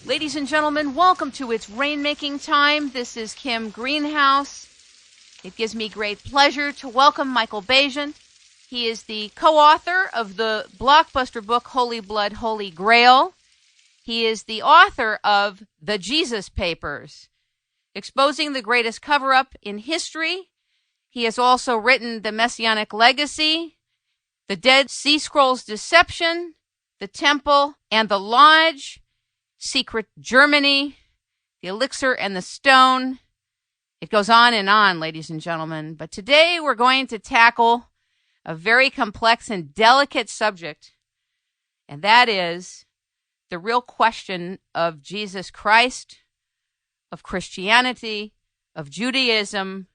Ladies and gentlemen, welcome to It's Rainmaking Time. This is Kim Greenhouse. It gives me great pleasure to welcome Michael Bajan. He is the co-author of the blockbuster book Holy Blood, Holy Grail. He is the author of The Jesus Papers, exposing the greatest cover-up in history. He has also written The Messianic Legacy, The Dead Sea Scrolls Deception, The Temple and the Lodge, Secret Germany, The Elixir and the Stone. It goes on, ladies and gentlemen. But today we're going to tackle a very complex and delicate subject, and that is the real question of Jesus Christ, of Christianity, of Judaism,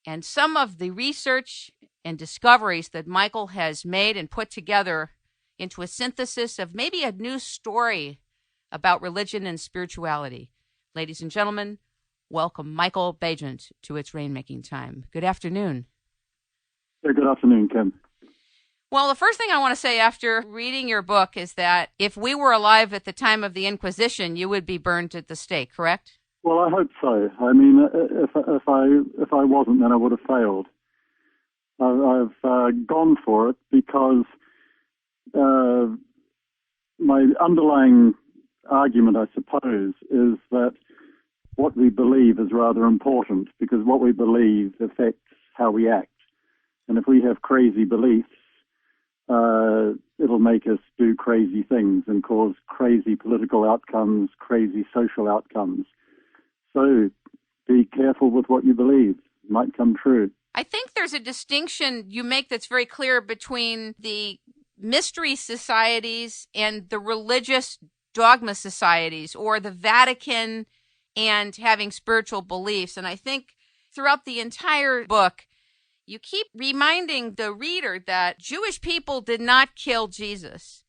and some of the research and discoveries that Michael has made and put together into a synthesis of maybe a new story about religion and spirituality. Ladies and gentlemen, welcome Michael Bajan to It's Rainmaking Time. Good afternoon. Good afternoon, Kim. Well, the first thing I want to say after reading your book is that if we were alive at the time of the Inquisition, you would be burned at the stake, correct? Well, I hope so. I mean, if I wasn't, then I would have failed. I've gone for it because my underlying argument, I suppose, is that what we believe is rather important, because what we believe affects how we act. And if we have crazy beliefs, it'll make us do crazy things and cause crazy political outcomes, crazy social outcomes. So be careful with what you believe. It might come true. I think there's a distinction you make that's very clear between the mystery societies and the religious dogma societies, or the Vatican and having spiritual beliefs. And I think throughout the entire book, you keep reminding the reader that Jewish people did not kill Jesus,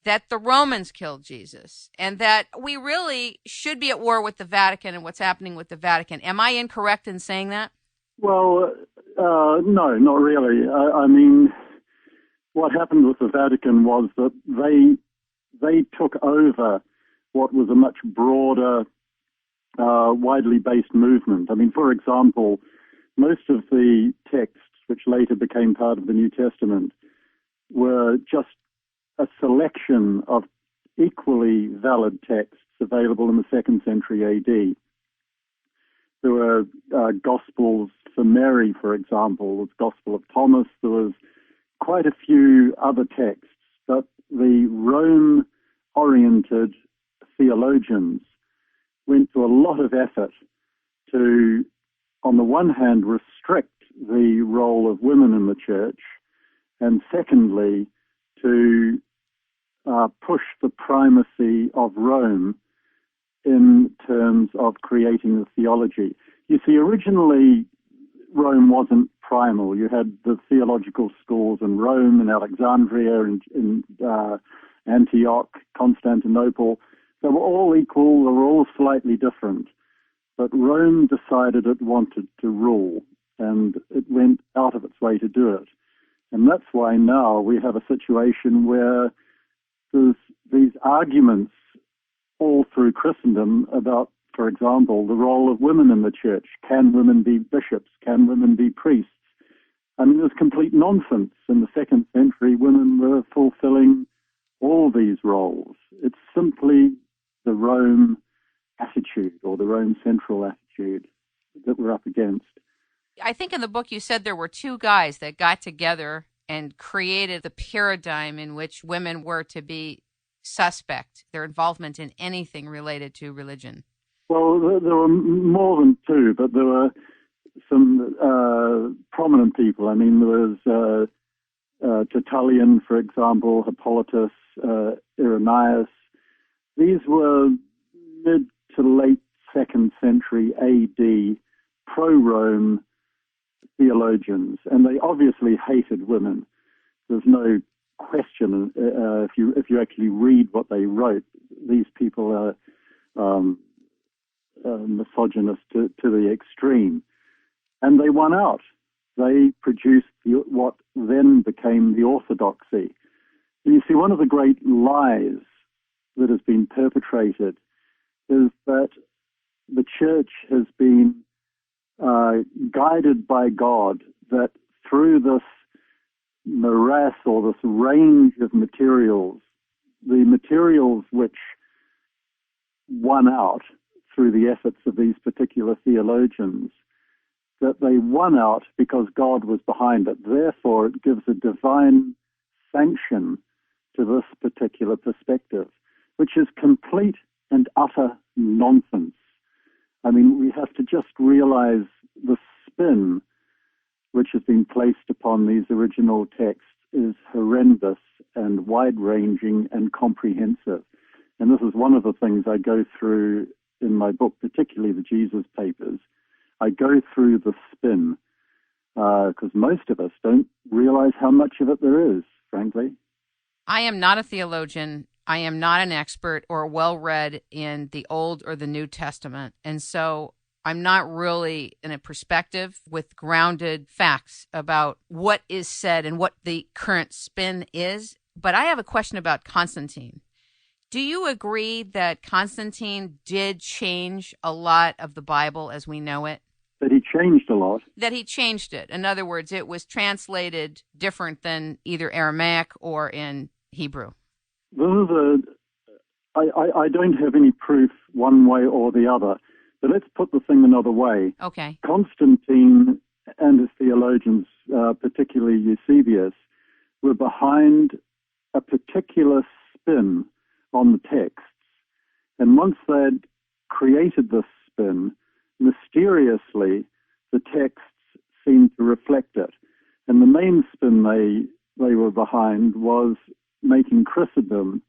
that the Romans killed Jesus, and that we really should be at war with the Vatican and what's happening with the Vatican. Am I incorrect in saying that? Well, no, not really. I mean, what happened with the Vatican was that they took over what was a much broader, widely based movement. I mean, for example, most of the texts which later became part of the New Testament were just a selection of equally valid texts available in the 2nd century AD. There were Gospels for Mary, for example, the Gospel of Thomas. There was quite a few other texts, but the Rome-oriented theologians went to a lot of effort to, on the one hand, restrict the role of women in the church, and secondly, to push the primacy of Rome in terms of creating the theology. You see, originally, Rome wasn't primal. You had the theological schools in Rome and Alexandria and in Antioch, Constantinople. They were all equal. They were all slightly different. But Rome decided it wanted to rule, and it went out of its way to do it. And that's why now we have a situation where there's these arguments all through Christendom about, for example, the role of women in the church. Can women be bishops? Can women be priests? I mean, there's complete nonsense. In the 2nd century, women were fulfilling all these roles. It's simply the Rome attitude, or the Rome central attitude, that we're up against. I think in the book you said there were two guys that got together and created the paradigm in which women were to be suspect, their involvement in anything related to religion. Well, there were more than two, but there were some prominent people. I mean, there was Tertullian, for example, Hippolytus, Irenaeus. These were mid to late 2nd century AD pro-Rome theologians, and they obviously hated women. There's no question. If you actually read what they wrote, these people are misogynist to the extreme, and they won out. They produced what then became the orthodoxy. And you see, one of the great lies that has been perpetrated is that the church has been guided by God, that through this morass or this range of materials, the materials which won out through the efforts of these particular theologians, that they won out because God was behind it. Therefore, it gives a divine sanction to this particular perspective, which is complete and utter nonsense. I mean, we have to just realize the spin which has been placed upon these original texts is horrendous and wide-ranging and comprehensive. And this is one of the things I go through in my book, particularly the Jesus Papers. I go through the spin because most of us don't realize how much of it there is, frankly. I am not a theologian. I am not an expert or well-read in the Old or the New Testament. And so I'm not really in a perspective with grounded facts about what is said and what the current spin is. But I have a question about Constantine. Do you agree that Constantine did change a lot of the Bible as we know it? That he changed a lot. That he changed it. In other words, it was translated different than either Aramaic or in Hebrew. This is I don't have any proof one way or the other, but let's put the thing another way. Okay. Constantine and his theologians, particularly Eusebius, were behind a particular spin on the texts. And once they'd created this spin, mysteriously, the texts seemed to reflect it. And the main spin they were behind was making Christendom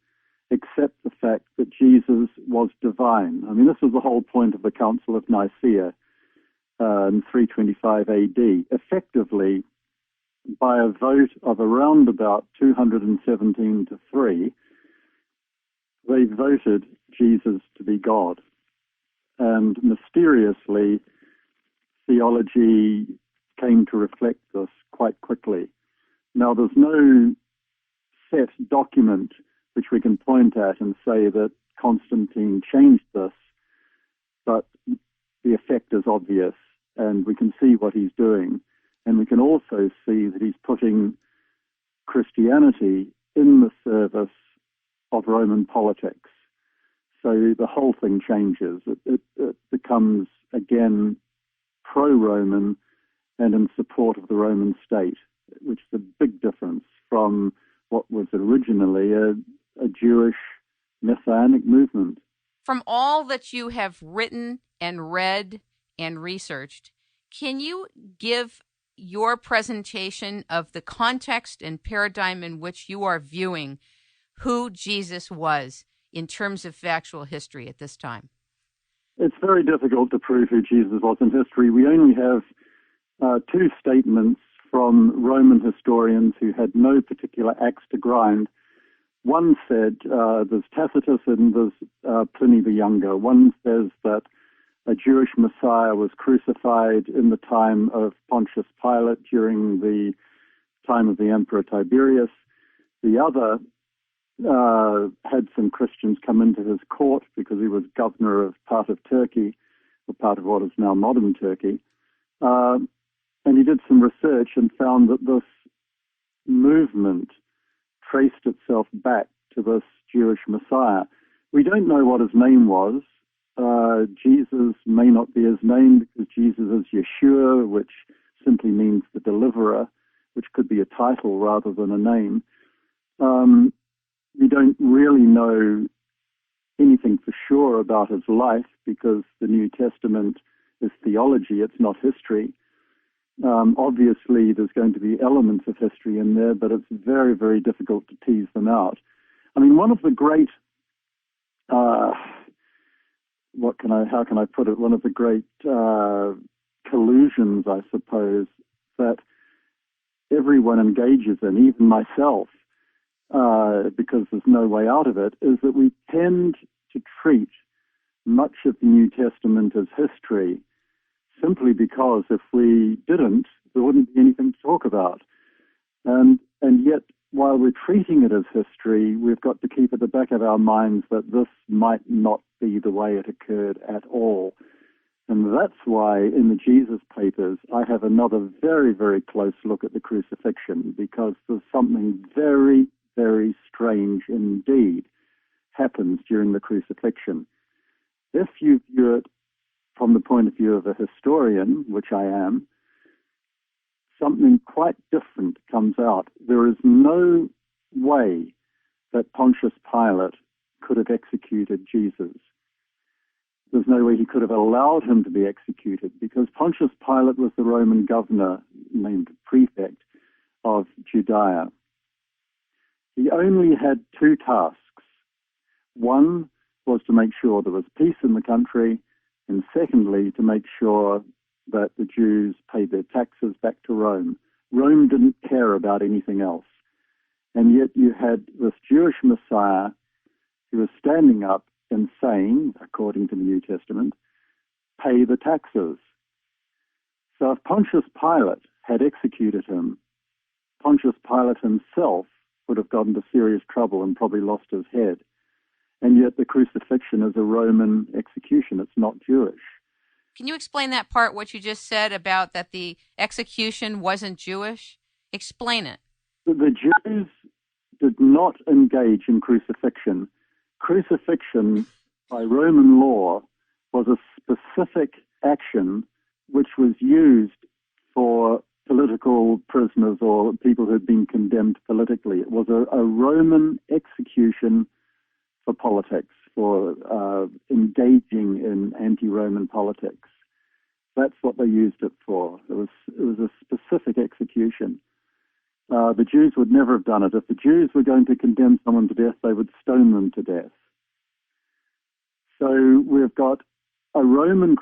accept the fact that Jesus was divine. I mean, this was the whole point of the Council of Nicaea in 325 AD. Effectively, by a vote of around about 217 to 3, they voted Jesus to be God. And mysteriously, theology came to reflect this quite quickly. Now, there's no set document which we can point at and say that Constantine changed this, but the effect is obvious, and we can see what he's doing. And we can also see that he's putting Christianity in the service of Roman politics. So the whole thing changes. It becomes, again, pro-Roman and in support of the Roman state, which is a big difference from what was originally a Jewish messianic movement. From all that you have written and read and researched, can you give your presentation of the context and paradigm in which you are viewing who Jesus was in terms of factual history at this time? It's very difficult to prove who Jesus was in history. We only have two statements from Roman historians who had no particular axe to grind. One said, there's Tacitus and there's Pliny the Younger. One says that a Jewish Messiah was crucified in the time of Pontius Pilate during the time of the Emperor Tiberius. The other had some Christians come into his court because he was governor of part of Turkey, or part of what is now modern Turkey. And he did some research and found that this movement traced itself back to this Jewish Messiah. We don't know what his name was. Jesus may not be his name because Jesus is Yeshua, which simply means the deliverer, which could be a title rather than a name. We don't really know anything for sure about his life because the New Testament is theology, it's not history. Obviously, there's going to be elements of history in there, but it's very, very difficult to tease them out. I mean, one of the great, how can I put it? One of the great collusions, I suppose, that everyone engages in, even myself, because there's no way out of it, is that we tend to treat much of the New Testament as history simply because if we didn't, there wouldn't be anything to talk about. And yet while we're treating it as history, we've got to keep at the back of our minds that this might not be the way it occurred at all. And that's why in the Jesus Papers, I have another very, very close look at the crucifixion, because there's something very, very strange indeed happens during the crucifixion. If you view it from the point of view of a historian, which I am, something quite different comes out. There is no way that Pontius Pilate could have executed Jesus. There's no way he could have allowed him to be executed, because Pontius Pilate was the Roman governor, named prefect, of Judea. He only had two tasks. One was to make sure there was peace in the country, and secondly, to make sure that the Jews paid their taxes back to Rome. Rome didn't care about anything else. And yet you had this Jewish Messiah who was standing up and saying, according to the New Testament, pay the taxes. So if Pontius Pilate had executed him, Pontius Pilate himself would have gotten into serious trouble and probably lost his head. And yet the crucifixion is a Roman execution. It's not Jewish. Can you explain that part, what you just said about that the execution wasn't Jewish? Explain it. The Jews did not engage in crucifixion. Crucifixion by Roman law was a specific action which was used for political prisoners or people who had been condemned politically. It was a Roman execution for politics, for engaging in anti-Roman politics. That's what they used it for. It was a specific execution. The Jews would never have done it. If the Jews were going to condemn someone to death, they would stone them to death. So we've got a Roman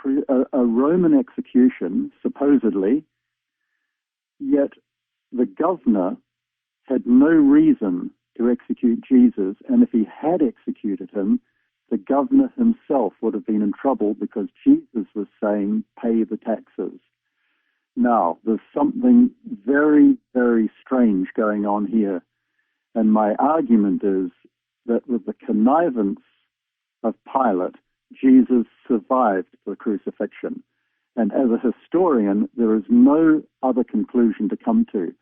execution, supposedly, yet the governor had no reason to execute Jesus, and if he had executed him, the governor himself would have been in trouble because Jesus was saying, pay the taxes. Now, there's something very, very strange going on here, and my argument is that with the connivance of Pilate, Jesus survived the crucifixion. And as a historian, there is no other conclusion to come to.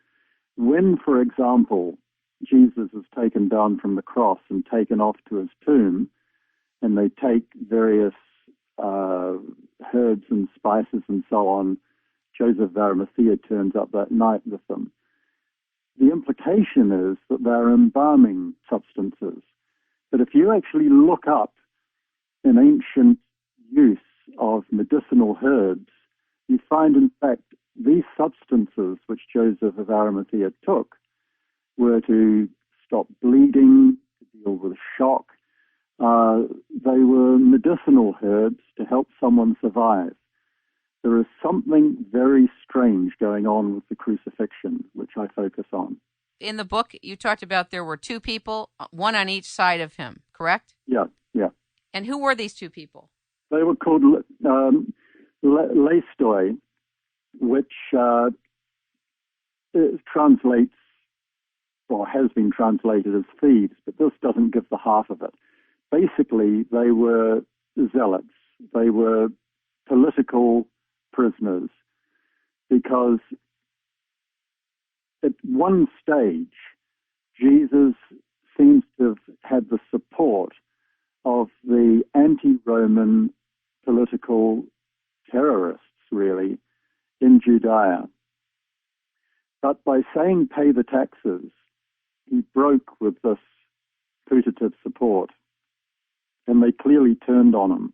When, for example, Jesus is taken down from the cross and taken off to his tomb, and they take various herbs and spices and so on, Joseph of Arimathea turns up that night with them. The implication is that they're embalming substances. But if you actually look up an ancient use of medicinal herbs, you find, in fact, these substances which Joseph of Arimathea took were to stop bleeding, to deal with shock. They were medicinal herbs to help someone survive. There is something very strange going on with the crucifixion, which I focus on. In the book, you talked about there were two people, one on each side of him, correct? Yeah. And who were these two people? They were called leistoi, which translates, or has been translated as thieves, but this doesn't give the half of it. Basically, they were zealots. They were political prisoners, because at one stage, Jesus seems to have had the support of the anti-Roman political terrorists, really, in Judea. But by saying pay the taxes, he broke with this putative support, and they clearly turned on him.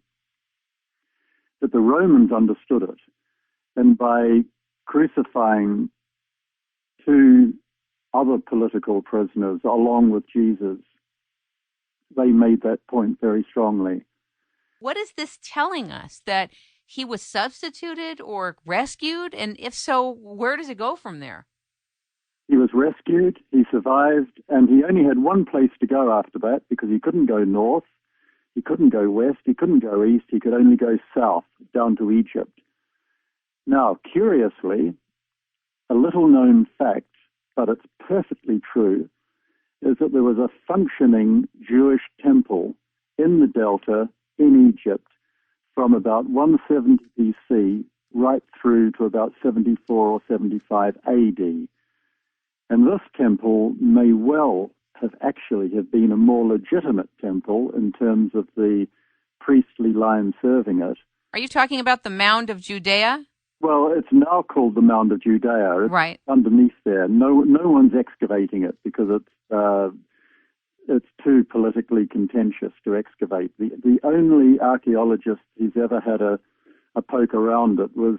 But the Romans understood it, and by crucifying two other political prisoners along with Jesus, they made that point very strongly. What is this telling us? That he was substituted or rescued? And if so, where does it go from there? He was rescued, he survived, and he only had one place to go after that, because he couldn't go north, he couldn't go west, he couldn't go east, he could only go south, down to Egypt. Now, curiously, a little-known fact, but it's perfectly true, is that there was a functioning Jewish temple in the Delta in Egypt from about 170 BC right through to about 74 or 75 AD. And this temple may well have been a more legitimate temple in terms of the priestly line serving it. Are you talking about the Mound of Judea? Well, it's now called the Mound of Judea. It's right underneath there. No one's excavating it because it's too politically contentious to excavate. The only archaeologist who's ever had a poke around it was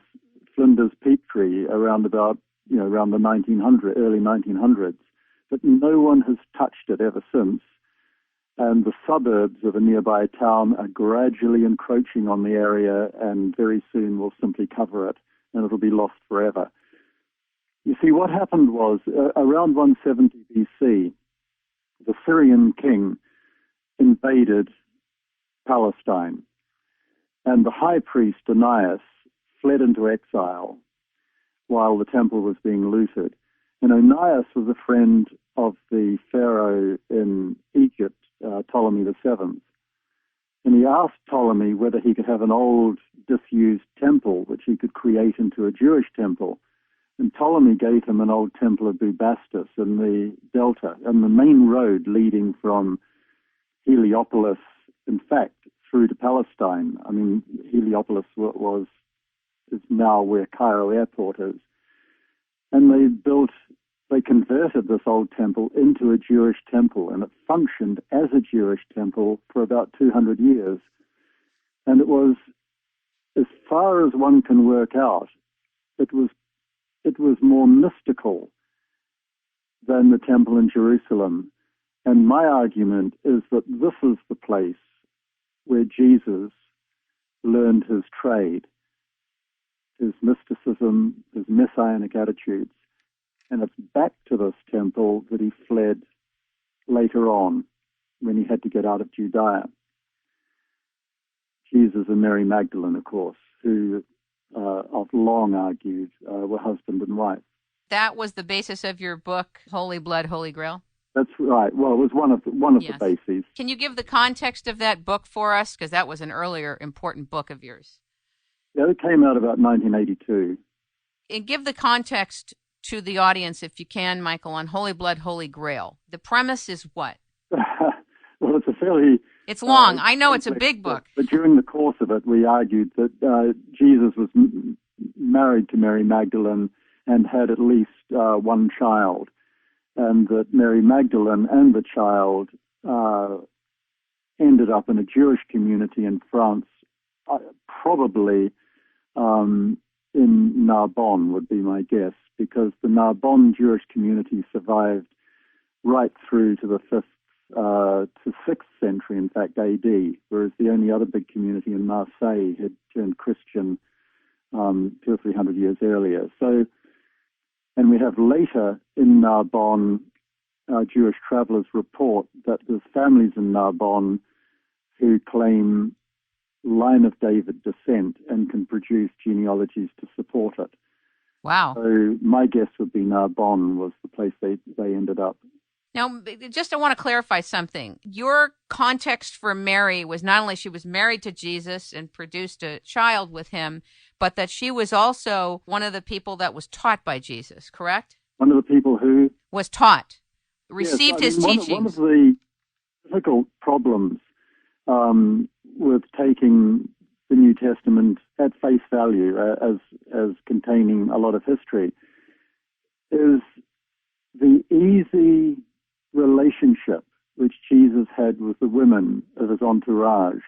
Flinders Petrie around the early 1900s. But no one has touched it ever since. And the suburbs of a nearby town are gradually encroaching on the area and very soon will simply cover it and it'll be lost forever. You see, what happened was around 170 BC, the Syrian king invaded Palestine and the high priest Onias fled into exile while the temple was being looted. And Onias was a friend of the pharaoh in Egypt, Ptolemy VII. And he asked Ptolemy whether he could have an old, disused temple, which he could create into a Jewish temple. And Ptolemy gave him an old temple of Bubastis in the Delta, and the main road leading from Heliopolis, in fact, through to Palestine. I mean, Heliopolis is now where Cairo Airport is. And they converted this old temple into a Jewish temple, and it functioned as a Jewish temple for about 200 years. And it was, as far as one can work out, it was more mystical than the temple in Jerusalem. And my argument is that this is the place where Jesus learned his trade, his mysticism, his messianic attitudes. And it's back to this temple that he fled later on when he had to get out of Judea. Jesus and Mary Magdalene, of course, who I've long argued were husband and wife. That was the basis of your book, Holy Blood, Holy Grail? That's right. Well, it was one of yes. the bases. Can you give the context of that book for us? Because that was an earlier important book of yours. Yeah, it came out about 1982. And give the context to the audience, if you can, Michael, on Holy Blood, Holy Grail. The premise is what? Well, it's a fairly... It's long. I know it's a big book. But during the course of it, we argued that Jesus was married to Mary Magdalene and had at least one child, and that Mary Magdalene and the child ended up in a Jewish community in France, probably in Narbonne would be my guess, because the Narbonne Jewish community survived right through to the 5th to 6th century, in fact, AD, whereas the only other big community in Marseille had turned Christian 200 or 300 years earlier. So, and we have later in Narbonne, Jewish travelers report that there's families in Narbonne who claim line of David descent and can produce genealogies to support it. Wow. So my guess would be Narbonne was the place they ended up. Now, just I want to clarify something. Your context for Mary was not only she was married to Jesus and produced a child with him, but that she was also one of the people that was taught by Jesus, correct? One of the people who? Was taught, received his teachings. One of the difficult problems with taking the New Testament at face value as containing a lot of history is the easy relationship which Jesus had with the women of his entourage,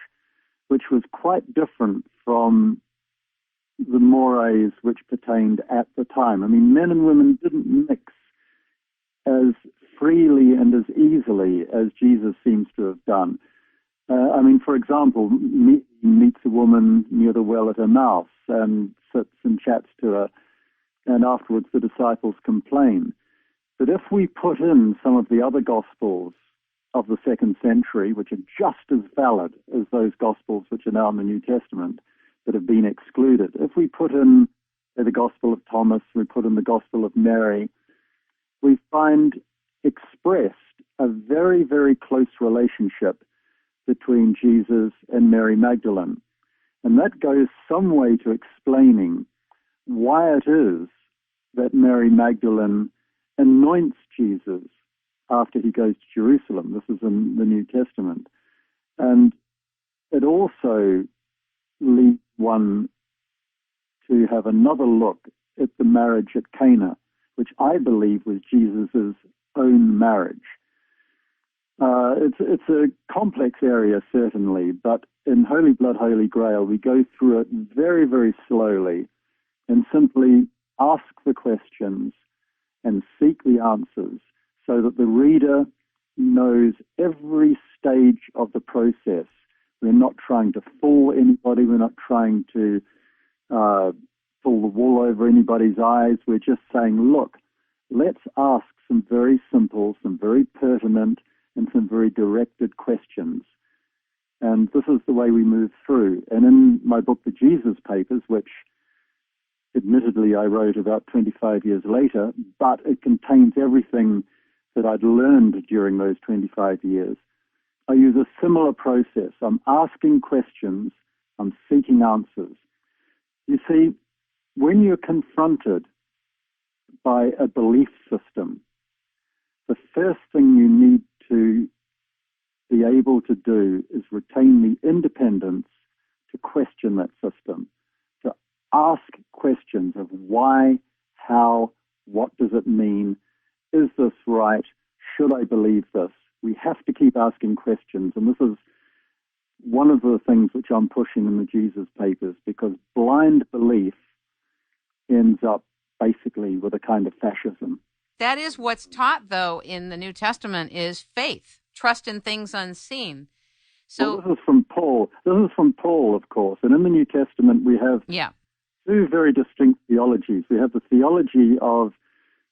which was quite different from the mores which pertained at the time. I mean, men and women didn't mix as freely and as easily as Jesus seems to have done. I mean, for example, meets a woman near the well at Emmaus and sits and chats to her, and afterwards the disciples complain. But if we put in some of the other Gospels of the 2nd century, which are just as valid as those Gospels which are now in the New Testament that have been excluded, if we put in the Gospel of Thomas, we put in the Gospel of Mary, we find expressed a very, very close relationship between Jesus and Mary Magdalene. And that goes some way to explaining why it is that Mary Magdalene anoints Jesus after he goes to Jerusalem. This is in the New Testament. And it also leads one to have another look at the marriage at Cana, which I believe was Jesus' own marriage. It's a complex area, certainly, but in Holy Blood, Holy Grail, we go through it very, very slowly and simply ask the questions and seek the answers so that the reader knows every stage of the process. We're not trying to fool anybody. We're not trying to pull the wool over anybody's eyes. We're just saying, look, let's ask some very simple, some very pertinent, and some very directed questions. And this is the way we move through. And in my book, The Jesus Papers, which admittedly I wrote about 25 years later, but it contains everything that I'd learned during those 25 years, I use a similar process. I'm asking questions, I'm seeking answers. You see, when you're confronted by a belief system, the first thing you need to be able to do is retain the independence to question that system, to ask questions of why, how, what does it mean? Is this right? Should I believe this? We have to keep asking questions, and this is one of the things which I'm pushing in the Jesus Papers, because blind belief ends up basically with a kind of fascism. That is what's taught, though, in the New Testament is faith, trust in things unseen. So this is from Paul. This is from Paul, of course. And in the New Testament, we have two very distinct theologies. We have the theology of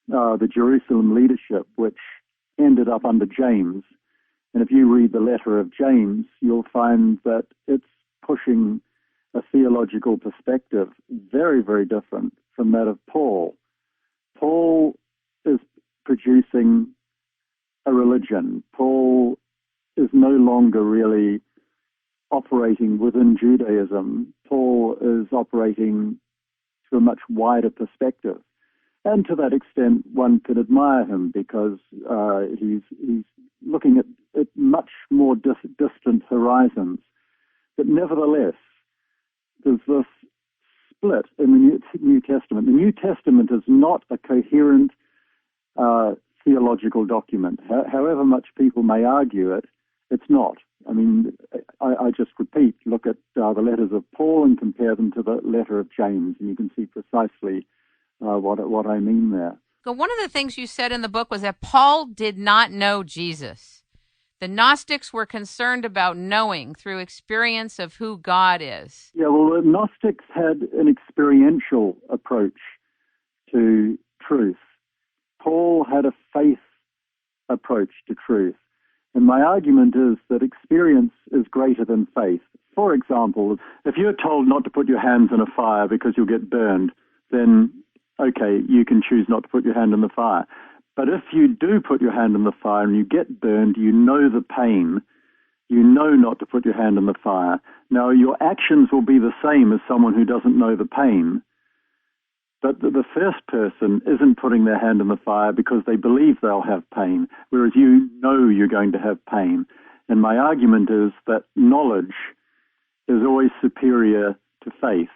the Jerusalem leadership, which ended up under James. And if you read the letter of James, you'll find that it's pushing a theological perspective very, very different from that of Paul. Paul is producing a religion. Paul is no longer really operating within Judaism. Paul is operating to a much wider perspective. And to that extent, one could admire him because he's looking at much more distant horizons. But nevertheless, there's this split in the New Testament. The New Testament is not a coherent theological document. However much people may argue it, it's not. I mean, I just repeat, look at the letters of Paul and compare them to the letter of James, and you can see precisely what I mean there. So one of the things you said in the book was that Paul did not know Jesus. The Gnostics were concerned about knowing through experience of who God is. Yeah, well, the Gnostics had an experiential approach to truth. Paul had a faith approach to truth. And my argument is that experience is greater than faith. For example, if you're told not to put your hands in a fire because you'll get burned, then, okay, you can choose not to put your hand in the fire. But if you do put your hand in the fire and you get burned, you know the pain. You know not to put your hand in the fire. Now, your actions will be the same as someone who doesn't know the pain. But the first person isn't putting their hand in the fire because they believe they'll have pain, whereas you know you're going to have pain. And my argument is that knowledge is always superior to faith.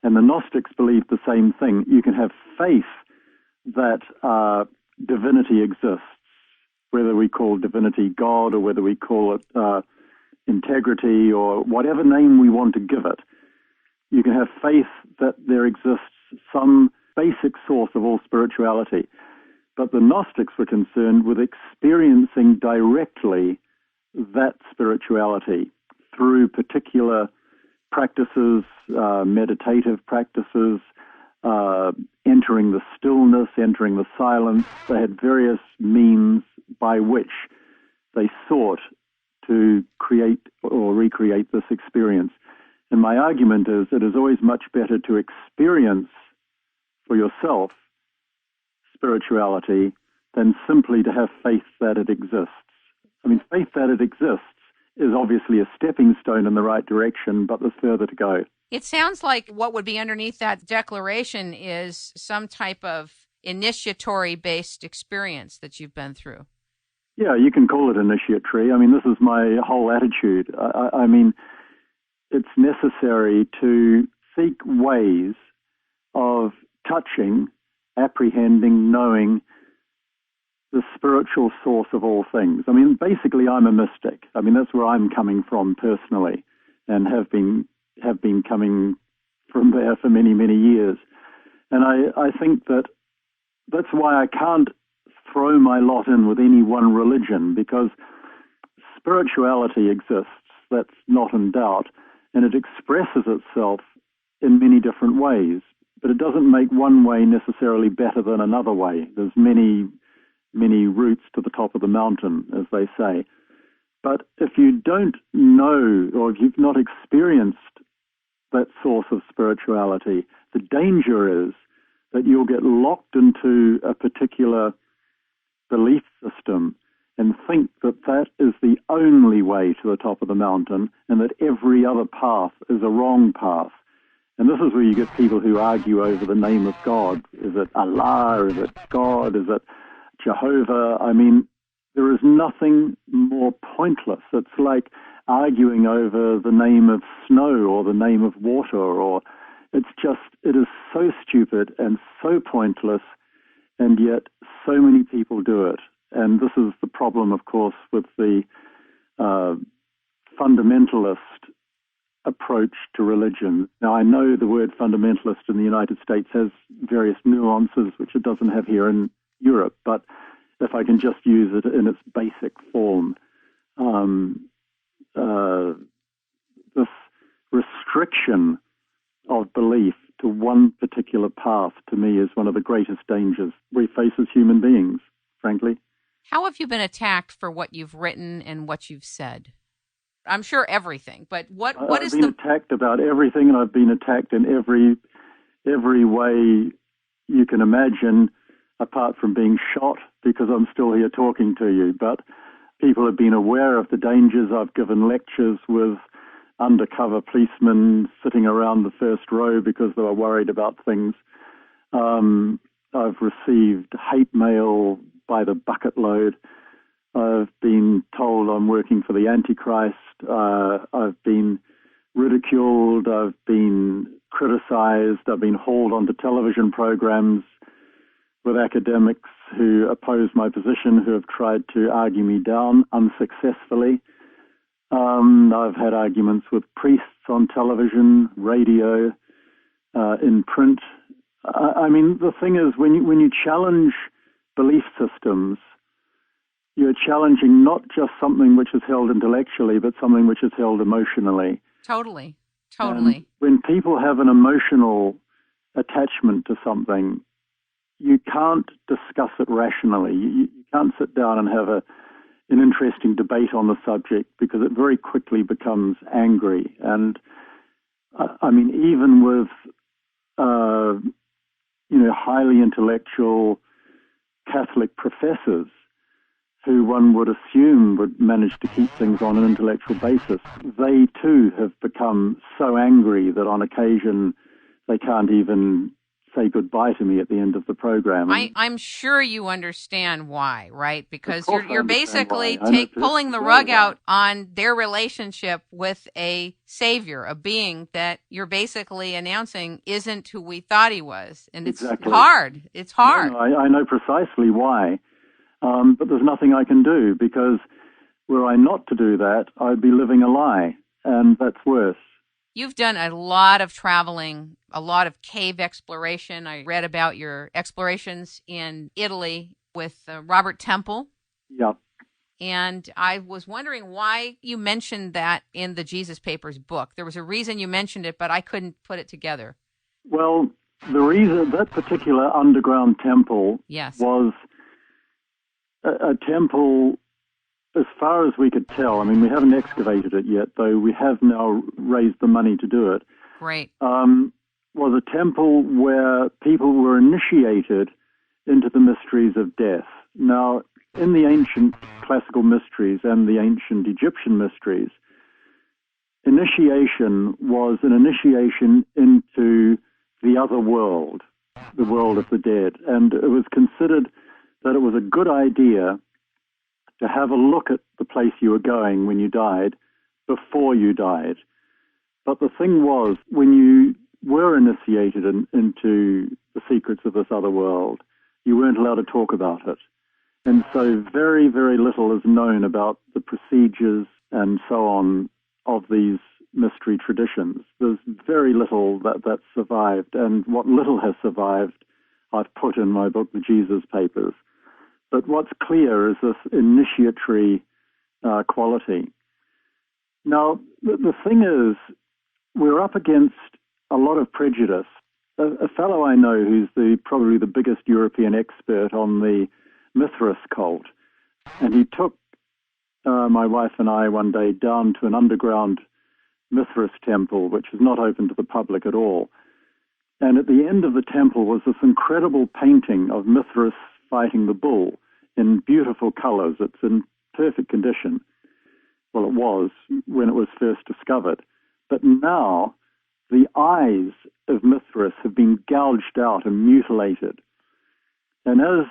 And the Gnostics believe the same thing. You can have faith that divinity exists, whether we call divinity God or whether we call it integrity or whatever name we want to give it. You can have faith that there exists some basic source of all spirituality. But the Gnostics were concerned with experiencing directly that spirituality through particular practices, meditative practices, entering the stillness, entering the silence. They had various means by which they sought to create or recreate this experience. And my argument is it is always much better to experience for yourself spirituality than simply to have faith that it exists. I mean, faith that it exists is obviously a stepping stone in the right direction, but there's further to go. It sounds like what would be underneath that declaration is some type of initiatory-based experience that you've been through. Yeah, you can call it initiatory. I mean, this is my whole attitude. I mean, it's necessary to seek ways of touching, apprehending, knowing the spiritual source of all things. I mean, basically, I'm a mystic. I mean, that's where I'm coming from personally, and have been coming from there for many, many years. And I think that that's why I can't throw my lot in with any one religion, because spirituality exists, that's not in doubt, and it expresses itself in many different ways, but it doesn't make one way necessarily better than another way. There's many routes to the top of the mountain, as they say. But if you don't know, or if you've not experienced that source of spirituality, the danger is that you'll get locked into a particular belief system and think that that is the only way to the top of the mountain, and that every other path is a wrong path. And this is where you get people who argue over the name of God. Is it Allah? Is it God? Is it Jehovah? I mean, there is nothing more pointless. It's like arguing over the name of snow or the name of water, or it is so stupid and so pointless, and yet so many people do it. And this is the problem, of course, with the fundamentalist approach to religion. Now, I know the word fundamentalist in the United States has various nuances, which it doesn't have here in Europe, but if I can just use it in its basic form, this restriction of belief to one particular path, to me, is one of the greatest dangers we face as human beings, frankly. How have you been attacked for what you've written and what you've said? I'm sure everything, but what is the... I've been attacked about everything, and I've been attacked in every way you can imagine, apart from being shot, because I'm still here talking to you. But people have been aware of the dangers. I've given lectures with undercover policemen sitting around the first row because they were worried about things. I've received hate mail by the bucket load. I've been told I'm working for the Antichrist. I've been ridiculed. I've been criticized. I've been hauled onto television programs with academics who oppose my position, who have tried to argue me down unsuccessfully. I've had arguments with priests on television, radio, in print. I mean, the thing is, when you challenge belief systems, you're challenging not just something which is held intellectually, but something which is held emotionally. Totally. And when people have an emotional attachment to something, you can't discuss it rationally. You can't sit down and have an interesting debate on the subject, because it very quickly becomes angry. And I mean, even with highly intellectual Catholic professors, who one would assume would manage to keep things on an intellectual basis, they too have become so angry that on occasion they can't even say goodbye to me at the end of the program. I'm sure you understand why, right? Because you're basically pulling the rug out on their relationship with a savior, a being that you're basically announcing isn't who we thought he was. And it's hard. It's hard. No, I know precisely why. But there's nothing I can do, because were I not to do that, I'd be living a lie, and that's worse. You've done a lot of traveling, a lot of cave exploration. I read about your explorations in Italy with Robert Temple. Yep. And I was wondering why you mentioned that in the Jesus Papers book. There was a reason you mentioned it, but I couldn't put it together. Well, the reason that particular underground temple was a temple, as far as we could tell. I mean, we haven't excavated it yet, though we have now raised the money to do it. Great. Was a temple where people were initiated into the mysteries of death. Now, in the ancient classical mysteries and the ancient Egyptian mysteries, initiation was an initiation into the other world, the world of the dead. And it was considered that it was a good idea to have a look at the place you were going when you died before you died. But the thing was, when you were initiated into the secrets of this other world, you weren't allowed to talk about it. And so very, very little is known about the procedures and so on of these mystery traditions. There's very little that survived, and what little has survived, I've put in my book, The Jesus Papers. But what's clear is this initiatory quality. Now, the thing is, we're up against a lot of prejudice. A fellow I know who's probably the biggest European expert on the Mithras cult, and he took my wife and I one day down to an underground Mithras temple, which is not open to the public at all. And at the end of the temple was this incredible painting of Mithras fighting the bull in beautiful colors. It's in perfect condition. Well, it was when it was first discovered. But now the eyes of Mithras have been gouged out and mutilated. And as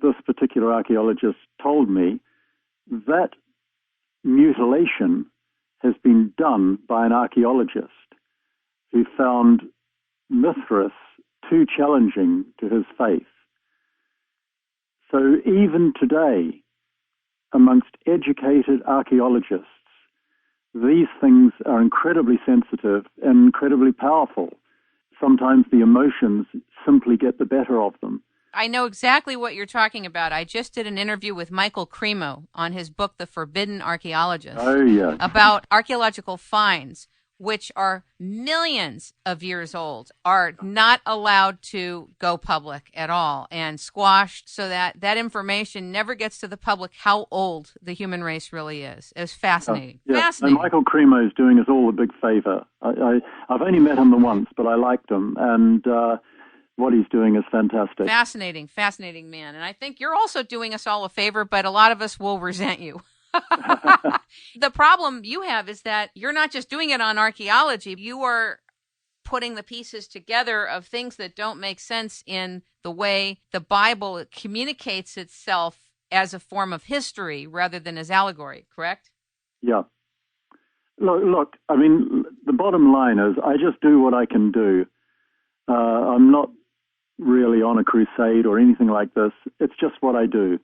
this particular archaeologist told me, that mutilation has been done by an archaeologist who found Mithras too challenging to his faith. So even today, amongst educated archaeologists, these things are incredibly sensitive and incredibly powerful. Sometimes the emotions simply get the better of them. I know exactly what you're talking about. I just did an interview with Michael Cremo on his book, The Forbidden Archaeologist, about archaeological finds, which are millions of years old, are not allowed to go public at all and squashed so that that information never gets to the public how old the human race really is. It was fascinating. Fascinating. And Michael Cremo is doing us all a big favor. I've only met him the once, but I liked him, and what he's doing is fantastic. Fascinating, fascinating man. And I think you're also doing us all a favor, but a lot of us will resent you. The problem you have is that you're not just doing it on archaeology. You are putting the pieces together of things that don't make sense in the way the Bible communicates itself as a form of history rather than as allegory, correct? Yeah. Look, I mean, the bottom line is I just do what I can do. I'm not really on a crusade or anything like this. It's just what I do.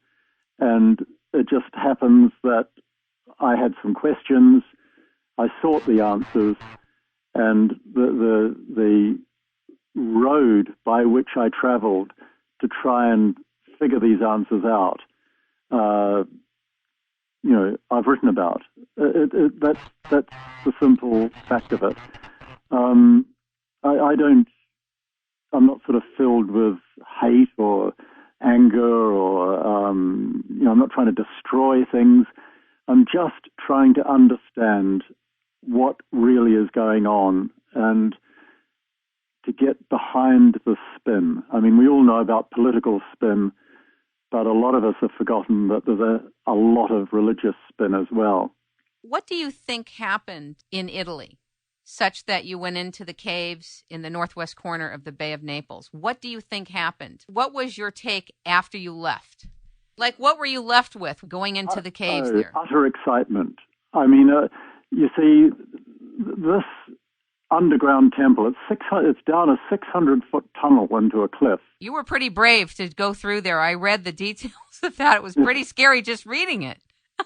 And it just happens that I had some questions, I sought the answers, and the road by which I traveled to try and figure these answers out, I've written about. That's the simple fact of it. I'm not sort of filled with hate or anger or, I'm not trying to destroy things. I'm just trying to understand what really is going on and to get behind the spin. I mean, we all know about political spin, but a lot of us have forgotten that there's a lot of religious spin as well. What do you think happened in Italy such that you went into the caves in the northwest corner of the Bay of Naples? What do you think happened? What was your take after you left? Like, what were you left with going into the caves there? Utter excitement. I mean, you see, this underground temple, it's down a 600-foot tunnel into a cliff. You were pretty brave to go through there. I read the details of that. It was pretty scary just reading it.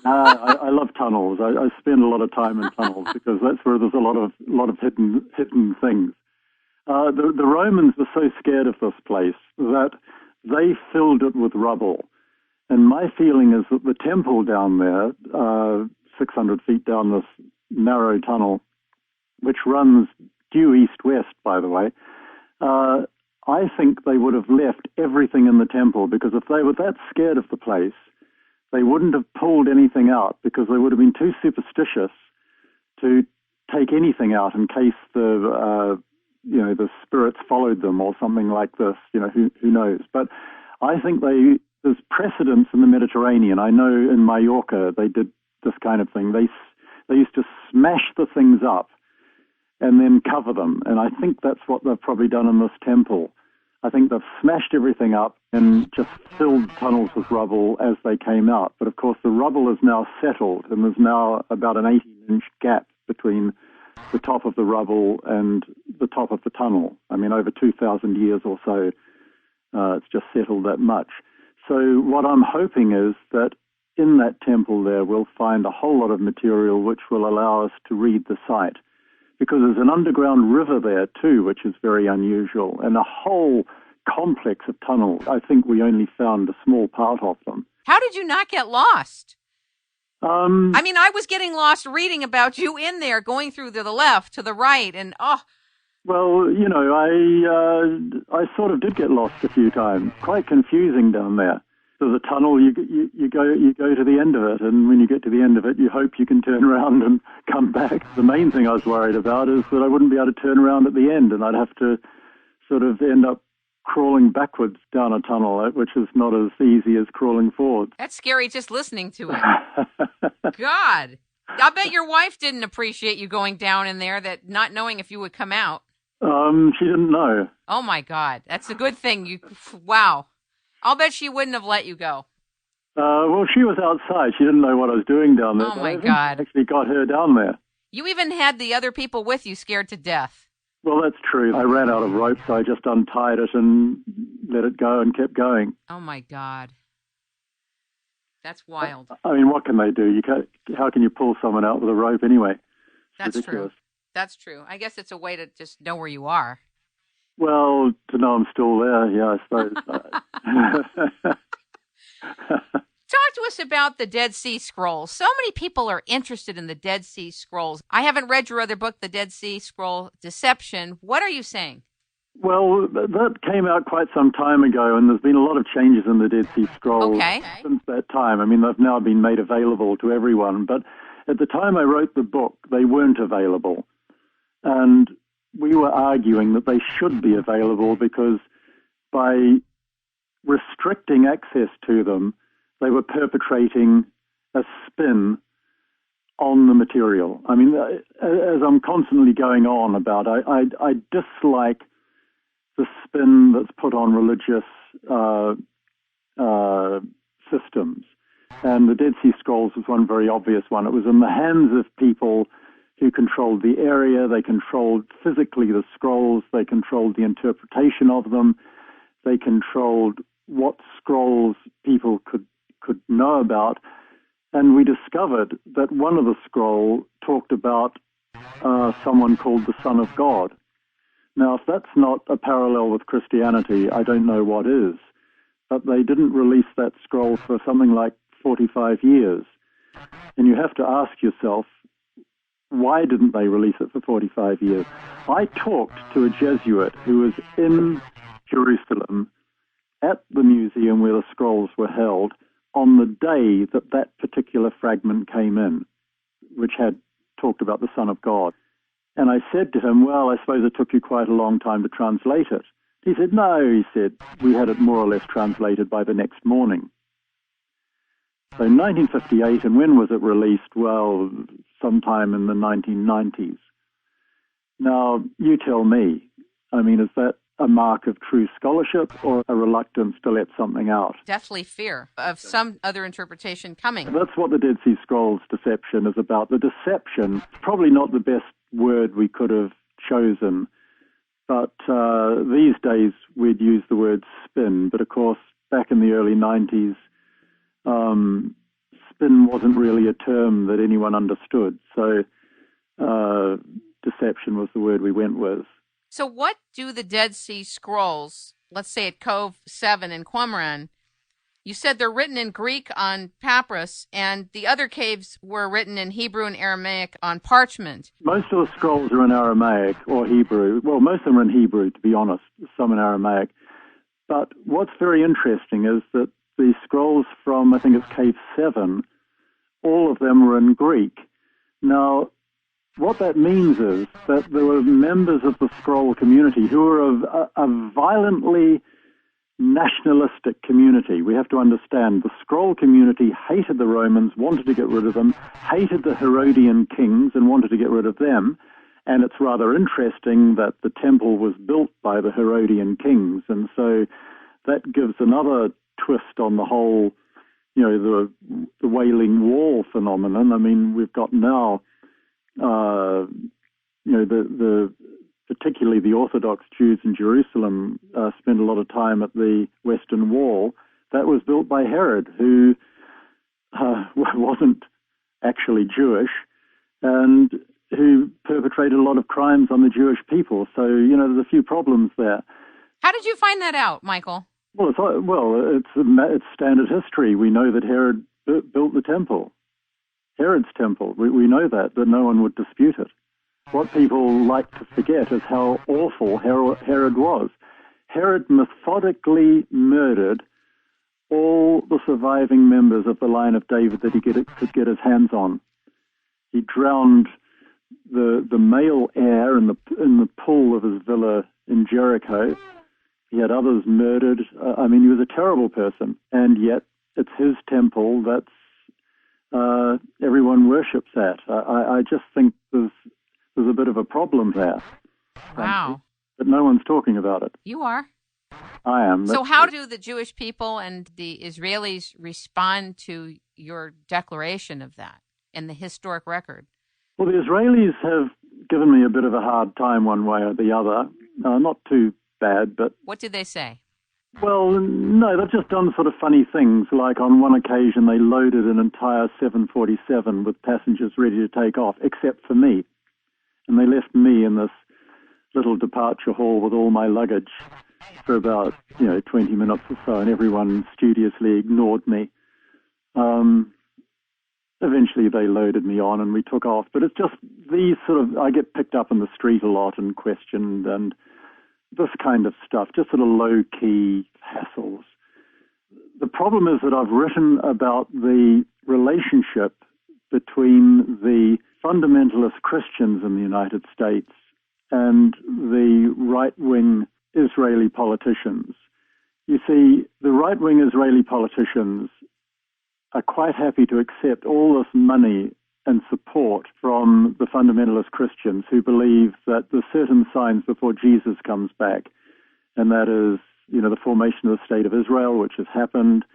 I love tunnels. I spend a lot of time in tunnels because that's where there's a lot of hidden things. The Romans were so scared of this place that they filled it with rubble. And my feeling is that the temple down there, 600 feet down this narrow tunnel, which runs due east-west, by the way, I think they would have left everything in the temple, because if they were that scared of the place, they wouldn't have pulled anything out, because they would have been too superstitious to take anything out in case the spirits followed them or something like this. Who knows? But I think they there's precedence in the Mediterranean. I know in Mallorca they did this kind of thing. They used to smash the things up and then cover them. And I think that's what they've probably done in this temple. I think they've smashed everything up and just filled tunnels with rubble as they came out. But of course, the rubble is now settled, and there's now about an 18-inch gap between the top of the rubble and the top of the tunnel. I mean, over 2,000 years or so, it's just settled that much. So what I'm hoping is that in that temple there, we'll find a whole lot of material which will allow us to read the site. Because there's an underground river there too, which is very unusual, and a whole complex of tunnels. I think we only found a small part of them. How did you not get lost? I mean, I was getting lost reading about you in there, going through to the left, to the right, and Well, you know, I sort of did get lost a few times. Quite confusing down there. There's a tunnel, you go to the end of it, and when you get to the end of it, you hope you can turn around and come back. The main thing I was worried about is that I wouldn't be able to turn around at the end, and I'd have to sort of end up crawling backwards down a tunnel, which is not as easy as crawling forwards. That's scary just listening to it. God. I bet your wife didn't appreciate you going down in there, that not knowing if you would come out. She didn't know. Oh, my God. That's a good thing. Wow. I'll bet she wouldn't have let you go. Well, she was outside. She didn't know what I was doing down there. Oh, my God. I actually got her down there. You even had the other people with you scared to death. Well, that's true. I ran out of rope, so I just untied it and let it go and kept going. Oh, my God. That's wild. I mean, what can they do? How can you pull someone out with a rope anyway? That's ridiculous. True. That's true. I guess it's a way to just know where you are. Well, to know I'm still there, yeah, I suppose. Talk to us about the Dead Sea Scrolls. So many people are interested in the Dead Sea Scrolls. I haven't read your other book, The Dead Sea Scroll Deception. What are you saying? Well, that came out quite some time ago, and there's been a lot of changes in the Dead Sea Scrolls since that time. I mean, they've now been made available to everyone, but at the time I wrote the book, they weren't available. And we were arguing that they should be available because by restricting access to them, they were perpetrating a spin on the material. I mean, as I'm constantly going on about, I dislike the spin that's put on religious systems. And the Dead Sea Scrolls was one very obvious one. It was in the hands of people who controlled the area. They controlled physically the scrolls. They controlled the interpretation of them. They controlled what scrolls people could know about. And we discovered that one of the scroll talked about someone called the Son of God. Now, if that's not a parallel with Christianity, I don't know what is. But they didn't release that scroll for something like 45 years. And you have to ask yourself, why didn't they release it for 45 years? I talked to a Jesuit who was in Jerusalem at the museum where the scrolls were held on the day that that particular fragment came in, which had talked about the Son of God. And I said to him, well, I suppose it took you quite a long time to translate it. He said, no, he said, we had it more or less translated by the next morning. So 1958, and when was it released? Well, sometime in the 1990s. Now, you tell me, I mean, is that a mark of true scholarship or a reluctance to let something out? Definitely fear of some other interpretation coming. That's what the Dead Sea Scrolls deception is about. The deception, probably not the best word we could have chosen, but these days we'd use the word spin. But of course, back in the early 90s, spin wasn't really a term that anyone understood. So deception was the word we went with. So what do the Dead Sea Scrolls, let's say at Cove 7 in Qumran, you said they're written in Greek on papyrus, and the other caves were written in Hebrew and Aramaic on parchment. Most of the scrolls are in Aramaic or Hebrew. Well, most of them are in Hebrew, to be honest, some in Aramaic. But what's very interesting is that the scrolls from, I think it's Cave 7, all of them were in Greek. Now, what that means is that there were members of the scroll community who were a violently nationalistic community. We have to understand the scroll community hated the Romans, wanted to get rid of them, hated the Herodian kings and wanted to get rid of them. And it's rather interesting that the temple was built by the Herodian kings. And so that gives another twist on the whole, the Wailing Wall phenomenon. I mean, we've got now, particularly the Orthodox Jews in Jerusalem spend a lot of time at the Western Wall. That was built by Herod, who wasn't actually Jewish and who perpetrated a lot of crimes on the Jewish people. So, there's a few problems there. How did you find that out, Michael? Well, it's standard history. We know that Herod built the temple, Herod's temple. We know that no one would dispute it. What people like to forget is how awful Herod was. Herod methodically murdered all the surviving members of the line of David that he could get his hands on. He drowned the male heir in the pool of his villa in Jericho. He had others murdered. He was a terrible person, and yet it's his temple that's everyone worships at. I just think there's a bit of a problem there. Wow. But no one's talking about it. You are. I am. So how do the Jewish people and the Israelis respond to your declaration of that and the historic record? Well, the Israelis have given me a bit of a hard time one way or the other. Not too bad, but... What did they say? Well, no, they've just done sort of funny things. Like on one occasion, they loaded an entire 747 with passengers ready to take off, except for me. And they left me in this little departure hall with all my luggage for about, 20 minutes or so, and everyone studiously ignored me. Eventually they loaded me on and we took off. But it's just these I get picked up in the street a lot and questioned and this kind of stuff, just sort of low-key hassles. The problem is that I've written about the relationship between the fundamentalist Christians in the United States and the right-wing Israeli politicians. You see, the right-wing Israeli politicians are quite happy to accept all this money and support from the fundamentalist Christians who believe that there's certain signs before Jesus comes back, and that is, the formation of the State of Israel, which has happened,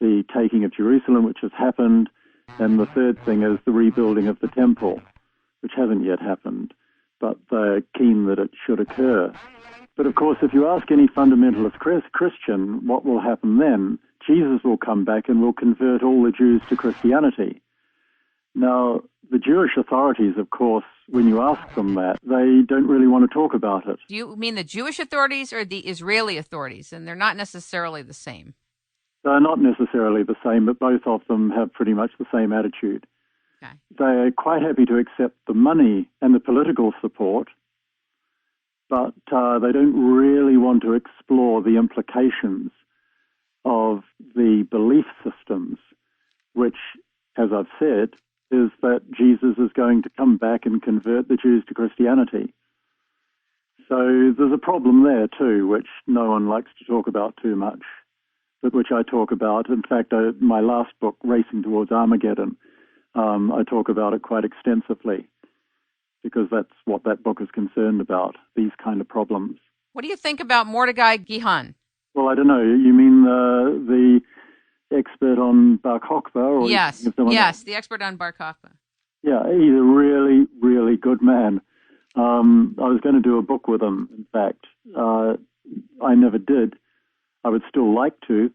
the taking of Jerusalem, which has happened, and the third thing is the rebuilding of the temple, which hasn't yet happened, but they're keen that it should occur. But of course, if you ask any fundamentalist Christian what will happen then, Jesus will come back and will convert all the Jews to Christianity. Now, the Jewish authorities, of course, when you ask them that, they don't really want to talk about it. Do you mean the Jewish authorities or the Israeli authorities? And they're not necessarily the same. They're not necessarily the same, but both of them have pretty much the same attitude. Okay. They're quite happy to accept the money and the political support, but they don't really want to explore the implications of the belief systems, which, as I've said, is that Jesus is going to come back and convert the Jews to Christianity. So there's a problem there too, which no one likes to talk about too much, but which I talk about. In fact, my last book, Racing Towards Armageddon, I talk about it quite extensively because that's what that book is concerned about, these kind of problems. What do you think about Mordecai Gihan? Well, I don't know. You mean the expert on Bar Kokhba? Or yes, the expert on Bar Kokhba. Yeah, he's a really, really good man. I was going to do a book with him, in fact. I never did. I would still like to.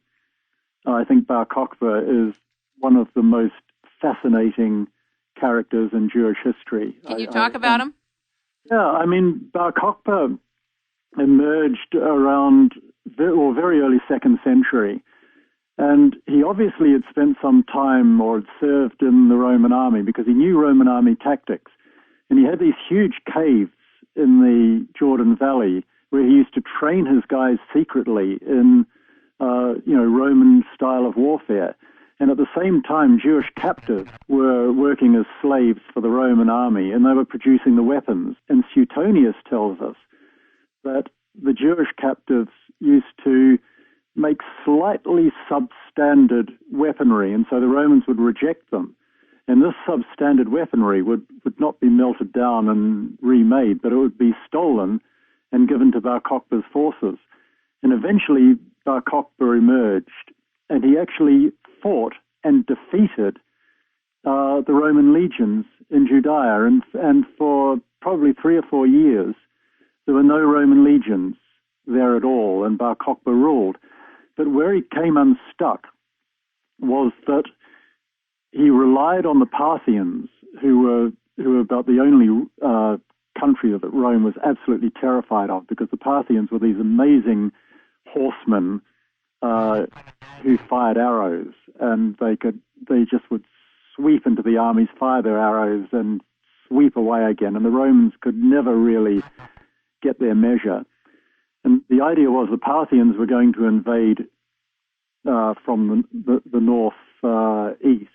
I think Bar Kokhba is one of the most fascinating characters in Jewish history. Can you talk about him? Yeah, Bar Kokhba emerged around very early 2nd century. And he obviously had spent some time or had served in the Roman army because he knew Roman army tactics. And he had these huge caves in the Jordan Valley where he used to train his guys secretly in, Roman style of warfare. And at the same time, Jewish captives were working as slaves for the Roman army, and they were producing the weapons. And Suetonius tells us that the Jewish captives used to make slightly substandard weaponry, and so the Romans would reject them. And this substandard weaponry would not be melted down and remade, but it would be stolen and given to Bar Kokhba's forces. And eventually Bar Kokhba emerged, and he actually fought and defeated the Roman legions in Judea. And for probably 3 or 4 years, there were no Roman legions there at all, and Bar Kokhba ruled. But where he came unstuck was that he relied on the Parthians, who were about the only country that Rome was absolutely terrified of, because the Parthians were these amazing horsemen who fired arrows, and they just would sweep into the armies, fire their arrows, and sweep away again. And the Romans could never really get their measure. And the idea was the Parthians were going to invade from the north east,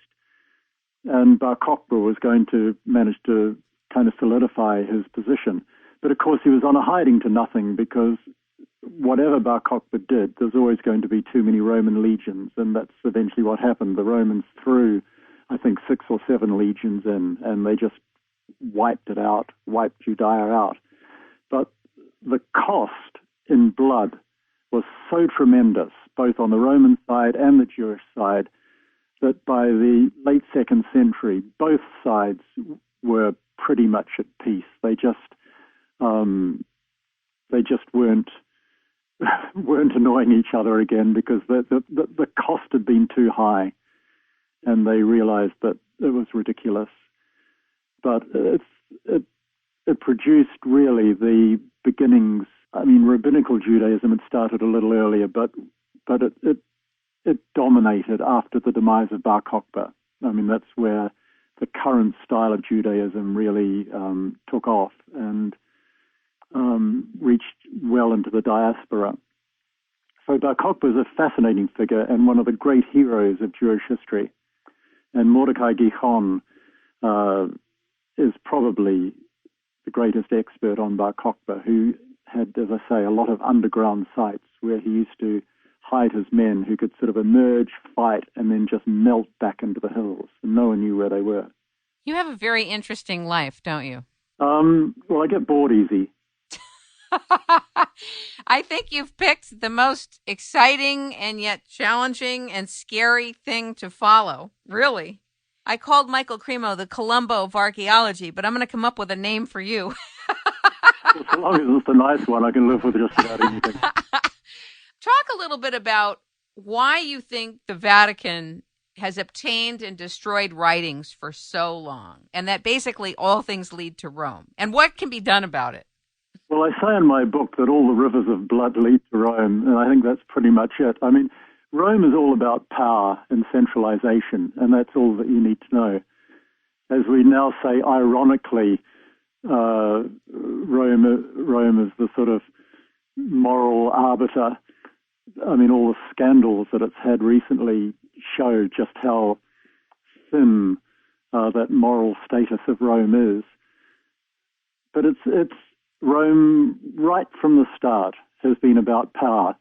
and Bar Kokhba was going to manage to kind of solidify his position. But of course he was on a hiding to nothing, because whatever Bar Kokhba did, there's always going to be too many Roman legions, and that's eventually what happened. The Romans threw, I think, 6 or 7 legions in, and they just wiped Judea out. But the cost in blood was so tremendous, both on the Roman side and the Jewish side, that by the late 2nd century, both sides were pretty much at peace. They just weren't annoying each other again, because the cost had been too high, and they realized that it was ridiculous. But it produced really the beginnings. I mean, rabbinical Judaism had started a little earlier, but it dominated after the demise of Bar Kokhba. I mean, that's where the current style of Judaism really took off and reached well into the diaspora. So Bar Kokhba is a fascinating figure and one of the great heroes of Jewish history. And Mordecai Gichon is probably the greatest expert on Bar Kokhba, who had, as I say, a lot of underground sites where he used to hide his men, who could sort of emerge, fight, and then just melt back into the hills. And no one knew where they were. You have a very interesting life, don't you? Well, I get bored easy. I think you've picked the most exciting and yet challenging and scary thing to follow, really. I called Michael Cremo the Columbo of archaeology, but I'm going to come up with a name for you. Well, so long as it's a nice one, I can live with just about anything. Talk a little bit about why you think the Vatican has obtained and destroyed writings for so long, and that basically all things lead to Rome, and what can be done about it. Well, I say in my book that all the rivers of blood lead to Rome, and I think that's pretty much it. I mean, Rome is all about power and centralization, and that's all that you need to know. As we now say, ironically, Rome is the sort of moral arbiter. I mean, all the scandals that it's had recently show just how thin that moral status of Rome is. But it's Rome, right from the start, has been about power.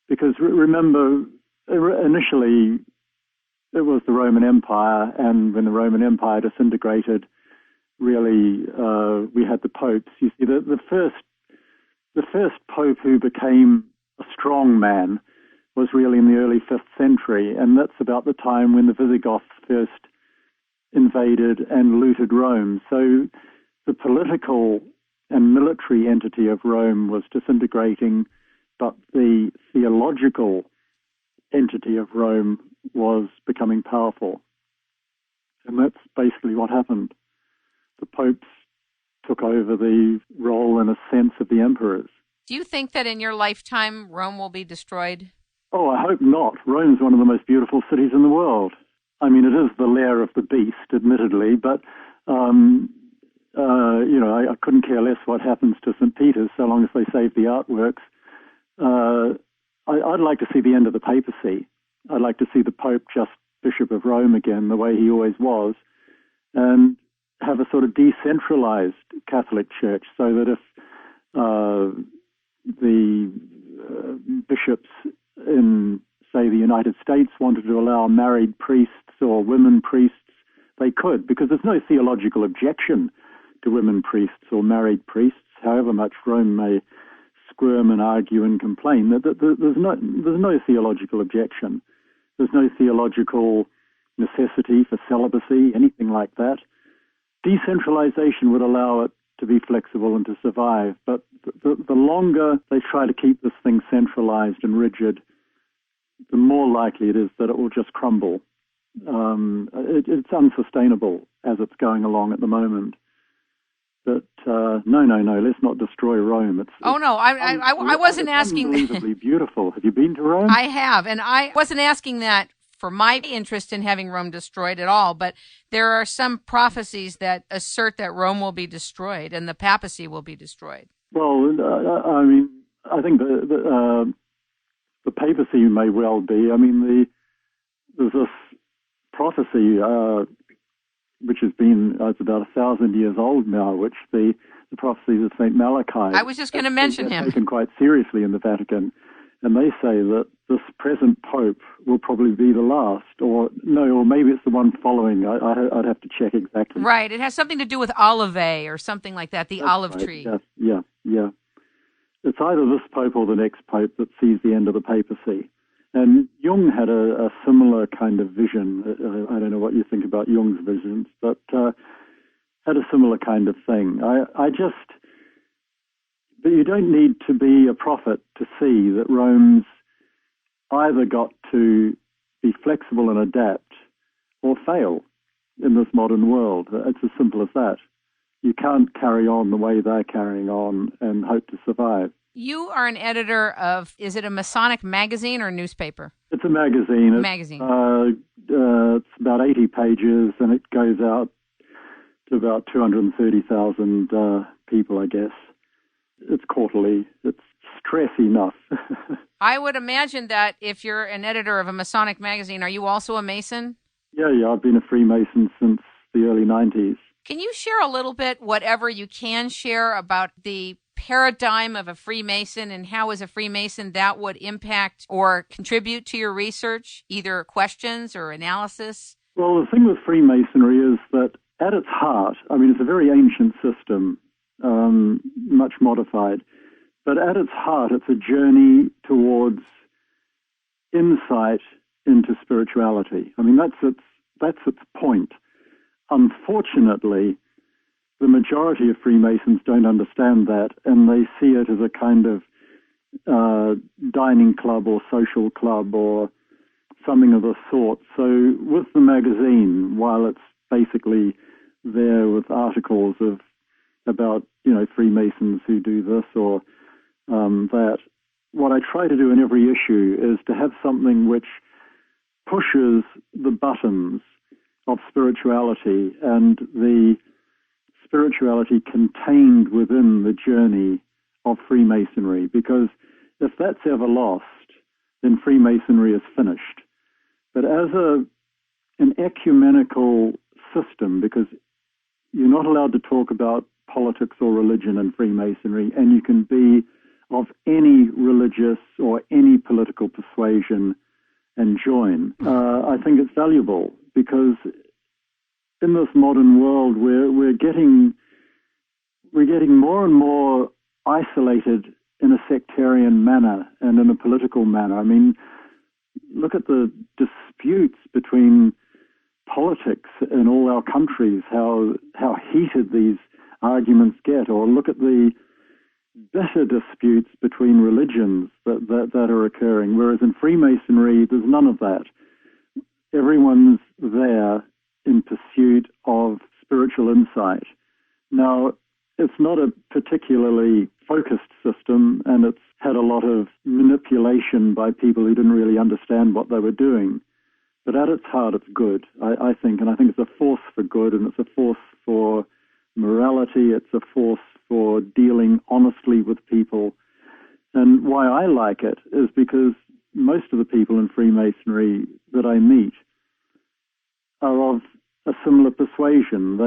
Because remember, initially it was the Roman Empire, and when the Roman Empire disintegrated, really we had the popes. You see, the first pope who became a strong man was really in the early 5th century, and that's about the time when the Visigoths first invaded and looted Rome. So the political and military entity of Rome was disintegrating, but the theological entity of Rome was becoming powerful. And that's basically what happened. The popes took over the role, in a sense, of the emperors. Do you think that in your lifetime Rome will be destroyed? Oh, I hope not. Rome's one of the most beautiful cities in the world. I mean, it is the lair of the beast, admittedly, but I couldn't care less what happens to St. Peter's so long as they save the artworks. I'd like to see the end of the papacy. I'd like to see the Pope just Bishop of Rome again, the way he always was, and have a sort of decentralized Catholic Church, so that if the bishops in to allow married priests or women priests, they could, because there's no theological objection to women priests or married priests, however much Rome may squirm and argue and complain. There's no theological objection. There's no theological necessity for celibacy, anything like that. Decentralization would allow it to be flexible and to survive, but the longer they try to keep this thing centralized and rigid, the more likely it is that it will just crumble. It's unsustainable as it's going along at the moment. But no, let's not destroy Rome. I wasn't asking. Unbelievably beautiful. Have you been to Rome? I have, and I wasn't asking that for my interest in having Rome destroyed at all, but there are some prophecies that assert that Rome will be destroyed and the papacy will be destroyed. Well, I think the papacy may well be. There's this prophecy which has been, it's about 1,000 years old now, which the prophecies of St. Malachi. I was just going to mention him. Taken quite seriously in the Vatican. And they say that this present Pope will probably be the last, or maybe it's the one following. I'd have to check exactly. Right. It has something to do with olive or something like that, the olive tree. Yeah. It's either this Pope or the next Pope that sees the end of the papacy. And Jung had a similar kind of vision. I don't know what you think about Jung's visions, but had a similar kind of thing. But you don't need to be a prophet to see that Rome's either got to be flexible and adapt or fail in this modern world. It's as simple as that. You can't carry on the way they're carrying on and hope to survive. You are an editor of, is it a Masonic magazine or newspaper? It's a magazine. It's about 80 pages, and it goes out to about 230,000 people, I guess. It's quarterly. It's stress enough. I would imagine that if you're an editor of a Masonic magazine, are you also a Mason? Yeah. I've been a Freemason since the early 90s. Can you share a little bit, whatever you can share, about the paradigm of a Freemason and how, as a Freemason, that would impact or contribute to your research, either questions or analysis? Well, the thing with Freemasonry is that at its heart, it's a very ancient system, much modified, but at its heart, it's a journey towards insight into spirituality. That's its point. Unfortunately, the majority of Freemasons don't understand that, and they see it as a kind of dining club or social club or something of the sort. So with the magazine, while it's basically there with articles about Freemasons who do this or that, what I try to do in every issue is to have something which pushes the buttons of spirituality and the spirituality contained within the journey of Freemasonry, because if that's ever lost, then Freemasonry is finished. But as an ecumenical system, because you're not allowed to talk about politics or religion in Freemasonry, and you can be of any religious or any political persuasion and join, I think it's valuable, because in this modern world, we're getting more and more isolated in a sectarian manner and in a political manner. Look at the disputes between politics in all our countries, how heated these arguments get, or look at the bitter disputes between religions that are occurring. Whereas in Freemasonry, there's none of that. Everyone's there in pursuit of spiritual insight. Now, it's not a particularly focused system, and it's had a lot of manipulation by people who didn't really understand what they were doing. But at its heart, it's good, I think, and I think it's a force for good, and it's a force for morality, it's a force for dealing honestly with people. And why I like it is because most of the people in Freemasonry that I meet are of a similar persuasion.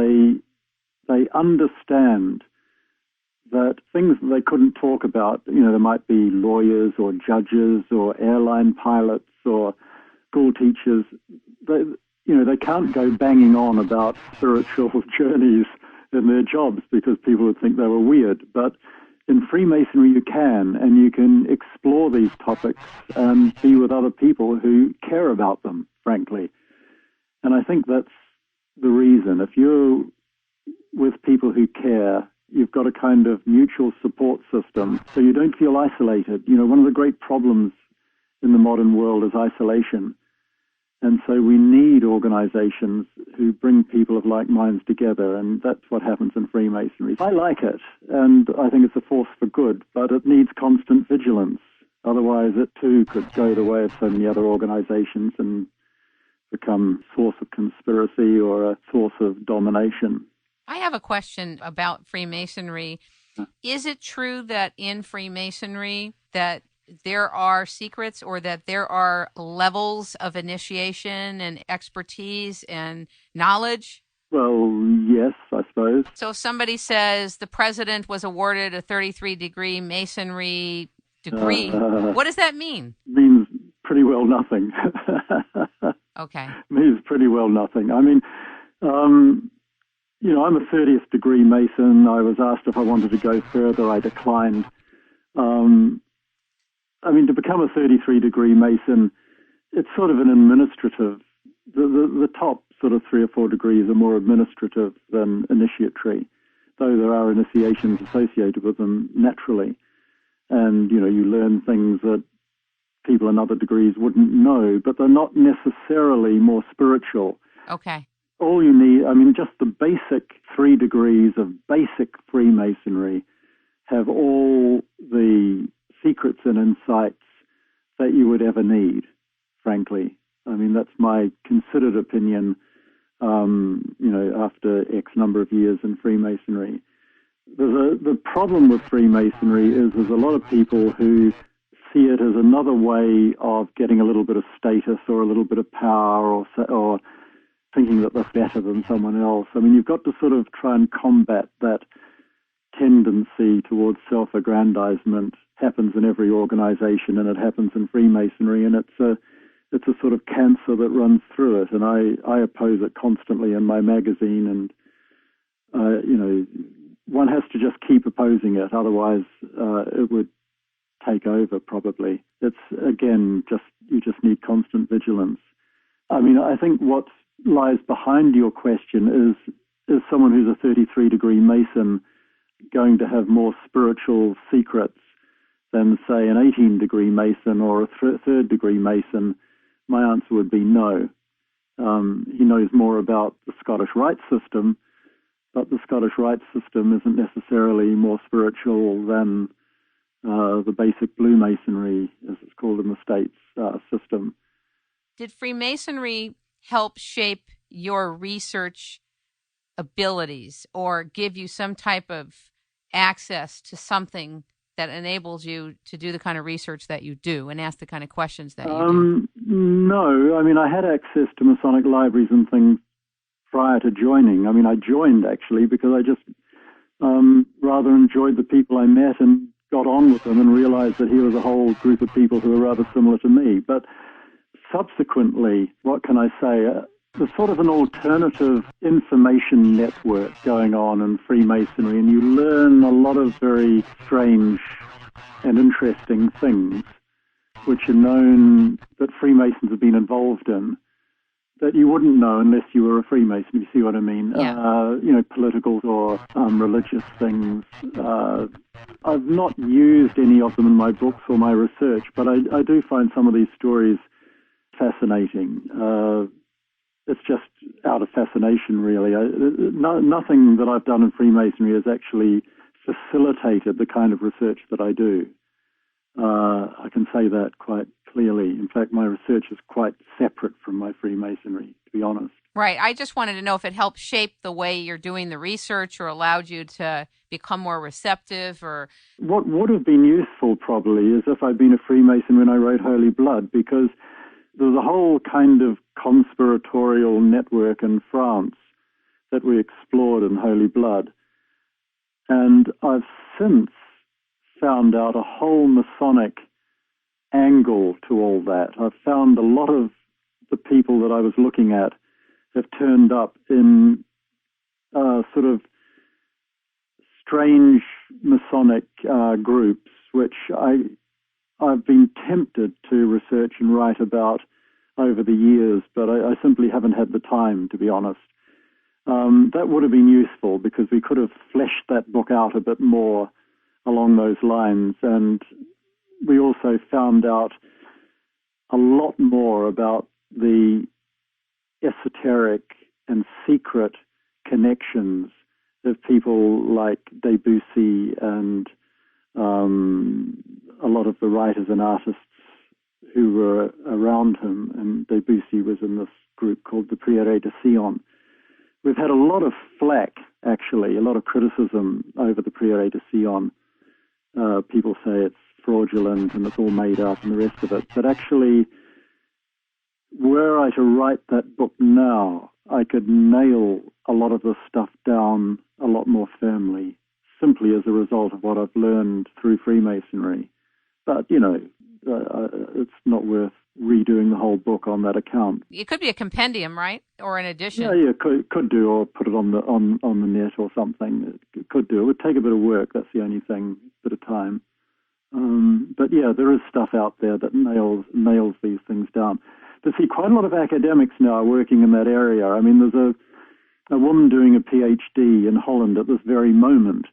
They understand that things that they couldn't talk about, there might be lawyers or judges or airline pilots or school teachers, they can't go banging on about spiritual journeys in their jobs because people would think they were weird. But in Freemasonry, you can, and you can explore these topics and be with other people who care about them, frankly. And I think that's the reason. If you're with people who care, you've got a kind of mutual support system, so you don't feel isolated. One of the great problems in the modern world is isolation. And so we need organizations who bring people of like minds together, and that's what happens in Freemasonry. I like it, and I think it's a force for good, but it needs constant vigilance. Otherwise, it too could go the way of so many other organizations and become a source of conspiracy or a source of domination. I have a question about Freemasonry. Is it true that in Freemasonry that there are secrets or that there are levels of initiation and expertise and knowledge? Well, yes, I suppose. So if somebody says the president was awarded a 33-degree masonry degree, what does that mean? Means pretty well nothing. Okay. Means pretty well nothing. I mean, I'm a 30th degree Mason. I was asked if I wanted to go further. I declined. To become a 33-degree Mason, it's sort of an administrative, the top sort of 3 or 4 degrees are more administrative than initiatory, though there are initiations associated with them naturally. And, you learn things that people in other degrees wouldn't know, but they're not necessarily more spiritual. Okay. All you need, just the basic 3 degrees of basic Freemasonry have all the secrets and insights that you would ever need, frankly. That's my considered opinion, after X number of years in Freemasonry. The problem with Freemasonry is there's a lot of people who see it as another way of getting a little bit of status or a little bit of power or thinking that they're better than someone else. You've got to sort of try and combat that tendency towards self-aggrandizement. Happens in every organization, and it happens in Freemasonry, and it's a sort of cancer that runs through it, and I oppose it constantly in my magazine, and one has to just keep opposing it, otherwise it would take over probably. It's, again, you just need constant vigilance. I think what lies behind your question is someone who's a 33-degree Mason going to have more spiritual secrets than, say, an 18-degree Mason or a 3rd-degree Mason? My answer would be no. He knows more about the Scottish Rite system, but the Scottish Rite system isn't necessarily more spiritual than the basic Blue Masonry, as it's called in the States, system. Did Freemasonry help shape your research abilities or give you some type of access to something that enables you to do the kind of research that you do and ask the kind of questions that you do? No. I had access to Masonic libraries and things prior to joining. I joined, actually, because I just rather enjoyed the people I met and got on with them and realized that here was a whole group of people who were rather similar to me. But subsequently, what can I say? There's sort of an alternative information network going on in Freemasonry, and you learn a lot of very strange and interesting things which are known that Freemasons have been involved in that you wouldn't know unless you were a Freemason, if you see what I mean. Yeah. Political or religious things. I've not used any of them in my books or my research, but I do find some of these stories fascinating. It's just out of fascination, really. Nothing that I've done in Freemasonry has actually facilitated the kind of research that I do. I can say that quite clearly. In fact, my research is quite separate from my Freemasonry, to be honest. Right. I just wanted to know if it helped shape the way you're doing the research or allowed you to become more receptive or... What would have been useful, probably, is if I'd been a Freemason when I wrote Holy Blood, because there's a whole kind of conspiratorial network in France that we explored in Holy Blood. And I've since found out a whole Masonic angle to all that. I've found a lot of the people that I was looking at have turned up in sort of strange Masonic groups, which I've been tempted to research and write about over the years, but I simply haven't had the time, to be honest. That would have been useful because we could have fleshed that book out a bit more along those lines, and we also found out a lot more about the esoteric and secret connections of people like Debussy and a lot of the writers and artists who were around him. And Debussy was in this group called the Prieuré de Sion. We've had a lot of flack, actually, a lot of criticism over the Prieuré de Sion. People say it's fraudulent and it's all made up and the rest of it. But actually, were I to write that book now, I could nail a lot of this stuff down a lot more firmly, simply as a result of what I've learned through Freemasonry. But, it's not worth redoing the whole book on that account. It could be a compendium, right? Or an edition. Yeah, could do, or put it on the net or something. It could do. It would take a bit of work. That's the only thing, a bit of time. But yeah, there is stuff out there that nails these things down. But see, quite a lot of academics now are working in that area. I mean, there's a woman doing a PhD in Holland at this very moment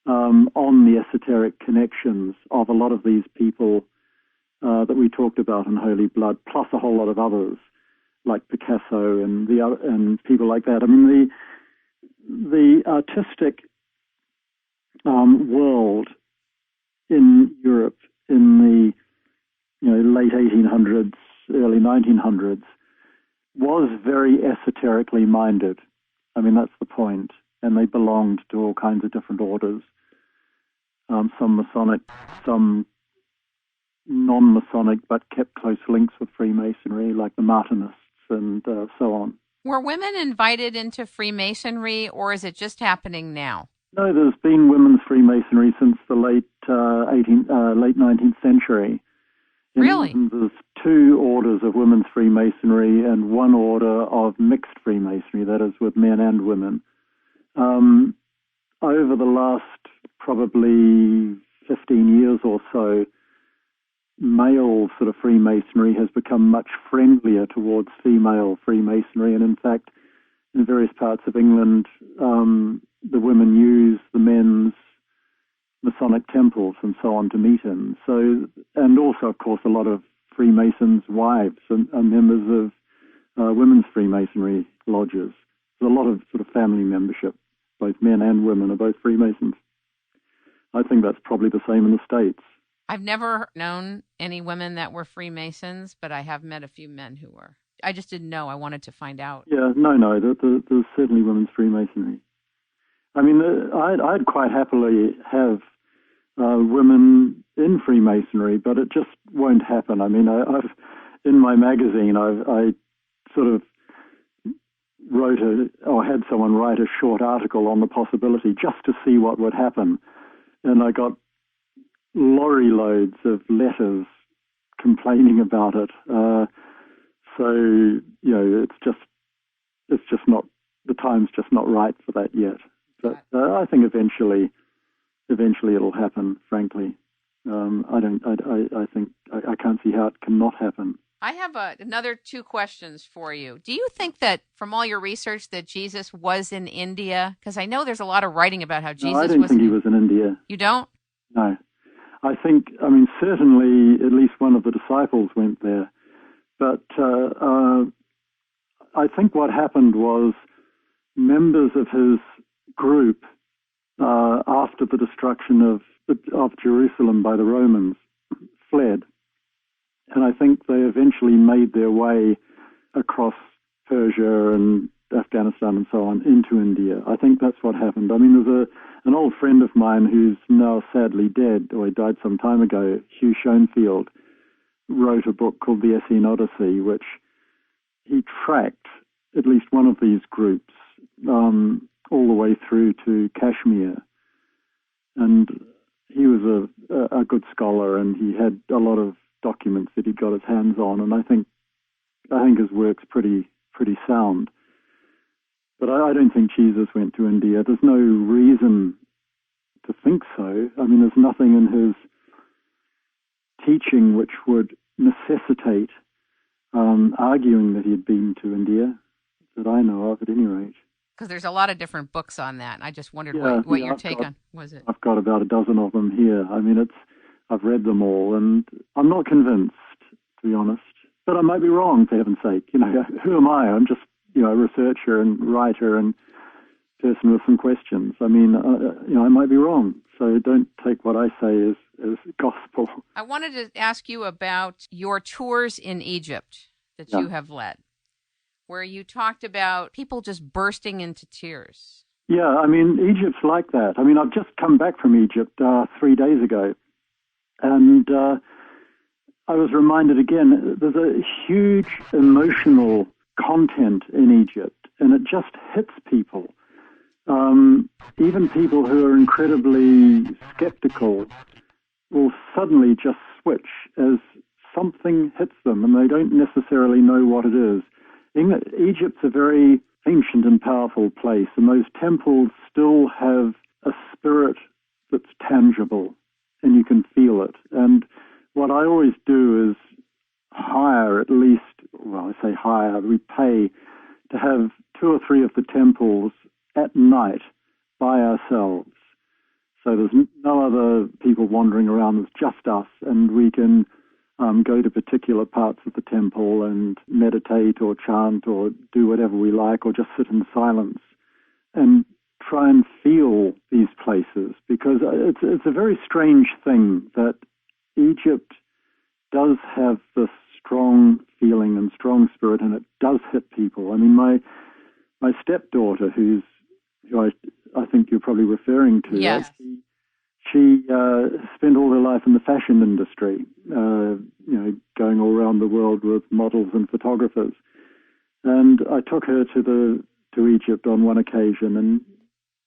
on the esoteric connections of a lot of these people that we talked about in Holy Blood, plus a whole lot of others like Picasso and people like that. I mean, the artistic world in Europe in the late 1800s, early 1900s was very esoterically minded. I mean, that's the point. And they belonged to all kinds of different orders, some Masonic, some non-Masonic, but kept close links with Freemasonry, like the Martinists and so on. Were women invited into Freemasonry, or is it just happening now? No, there's been women's Freemasonry since the late 19th century. Really? There's two orders of women's Freemasonry and one order of mixed Freemasonry, that is with men and women. Over the last probably 15 years or so, male sort of Freemasonry has become much friendlier towards female Freemasonry, and in fact, in various parts of England, the women use the men's Masonic temples and so on to meet in. So, and also, of course, a lot of Freemasons' wives are members of women's Freemasonry lodges. There's a lot of sort of family membership. Both men and women are both Freemasons. I think that's probably the same in the States. I've never known any women that were Freemasons, but I have met a few men who were. I just didn't know. I wanted to find out. Yeah, no, there's certainly women's Freemasonry. I mean, I'd quite happily have women in Freemasonry, but it just won't happen. I mean, I've in my magazine, I sort of had someone write a short article on the possibility just to see what would happen, and I got lorry loads of letters complaining about it. So it's just not, the time's just not right for that yet. But I think eventually it'll happen. Frankly, I think I can't see how it cannot happen. I have another two questions for you. Do you think that from all your research that Jesus was in India? Because I know there's a lot of writing about how Jesus was. I don't think he was in India. You don't? No. I think, certainly at least one of the disciples went there. But I think what happened was members of his group, after the destruction of Jerusalem by the Romans, fled. And I think they eventually made their way across Persia and Afghanistan and so on into India. I think that's what happened. I mean, there's an old friend of mine who's now sadly dead, or he died some time ago, Hugh Schoenfield, wrote a book called The Essene Odyssey, which he tracked at least one of these groups all the way through to Kashmir. And he was a good scholar, and he had a lot of documents that he got his hands on, and I think I think his work's pretty sound. But I don't think Jesus went to India. There's no reason to think so. I mean, there's nothing in his teaching which would necessitate arguing that he had been to India, that I know of, at any rate. Because there's a lot of different books on that. I just wondered what your take on was it. I've got about a dozen of them here. I mean, I've read them all, and I'm not convinced, to be honest. But I might be wrong, for heaven's sake. You know, who am I? I'm just, a researcher and writer and person with some questions. I mean, I might be wrong. So don't take what I say as gospel. I wanted to ask you about your tours in Egypt that you have led, where you talked about people just bursting into tears. Yeah, I mean, Egypt's like that. I mean, I've just come back from Egypt 3 days ago, and I was reminded again, there's a huge emotional content in Egypt, and it just hits people. Even people who are incredibly skeptical will suddenly just switch as something hits them, and they don't necessarily know what it is. Egypt's a very ancient and powerful place, and those temples still have a spirit that's tangible, and you can feel it. And what I always do is hire at least, well, I say hire, we pay to have 2 or 3 of the temples at night by ourselves. So there's no other people wandering around, it's just us, and we can go to particular parts of the temple and meditate or chant or do whatever we like, or just sit in silence and try and feel these places, because it's a very strange thing that Egypt does have this strong feeling and strong spirit, and it does hit people. I mean, my stepdaughter, who I think you're probably referring to, yes. She spent all her life in the fashion industry, going all around the world with models and photographers. And I took her to Egypt on one occasion, and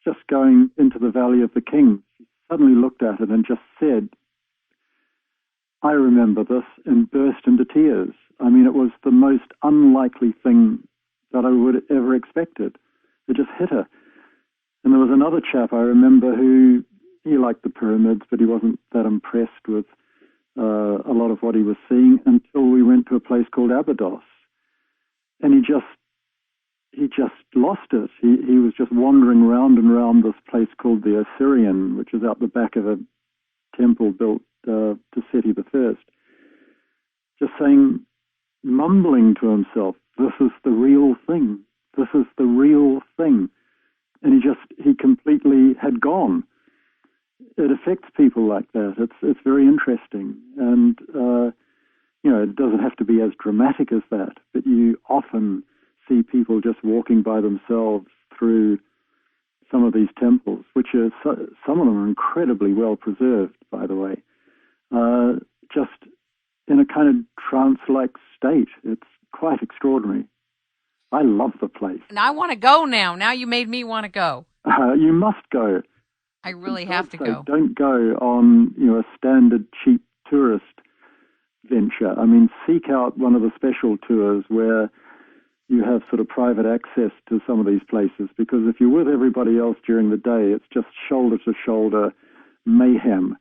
just going into the Valley of the Kings, she suddenly looked at it and just said, "I remember this," and burst into tears. I mean, it was the most unlikely thing that I would have ever expected. It just hit her. And there was another chap I remember who, he liked the pyramids, but he wasn't that impressed with a lot of what he was seeing until we went to a place called Abydos. And he just lost it. He was just wandering round and round this place called the Assyrian, which is out the back of a temple built to Seti I, just saying, mumbling to himself, "This is the real thing. This is the real thing." And he completely had gone. It affects people like that. It's very interesting. And, it doesn't have to be as dramatic as that, but you often see people just walking by themselves through some of these temples, which are, some of them are incredibly well preserved, by the way, just in a kind of trance-like state. It's quite extraordinary. I love the place. And I want to go now. Now you made me want to go. You must go. I really have to go. Don't go on, a standard cheap tourist venture. I mean, seek out one of the special tours where you have sort of private access to some of these places, because if you're with everybody else during the day, it's just shoulder to shoulder mayhem,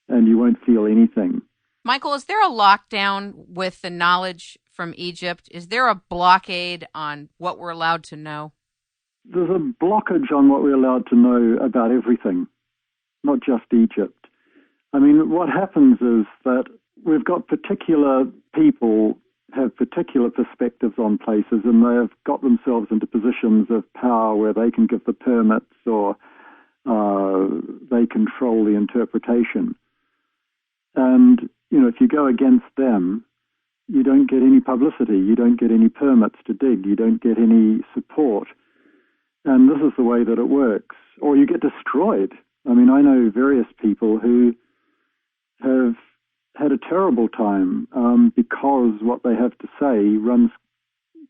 and you won't feel anything. Michael, is there a lockdown with the knowledge from Egypt? Is there a blockade on what we're allowed to know? There's a blockage on what we're allowed to know about everything, not just Egypt. I mean, what happens is that we've got particular people have particular perspectives on places, and they have got themselves into positions of power where they can give the permits or they control the interpretation. And, if you go against them, you don't get any publicity, you don't get any permits to dig, you don't get any support. And this is the way that it works. Or you get destroyed. I mean, I know various people who have had a terrible time because what they have to say runs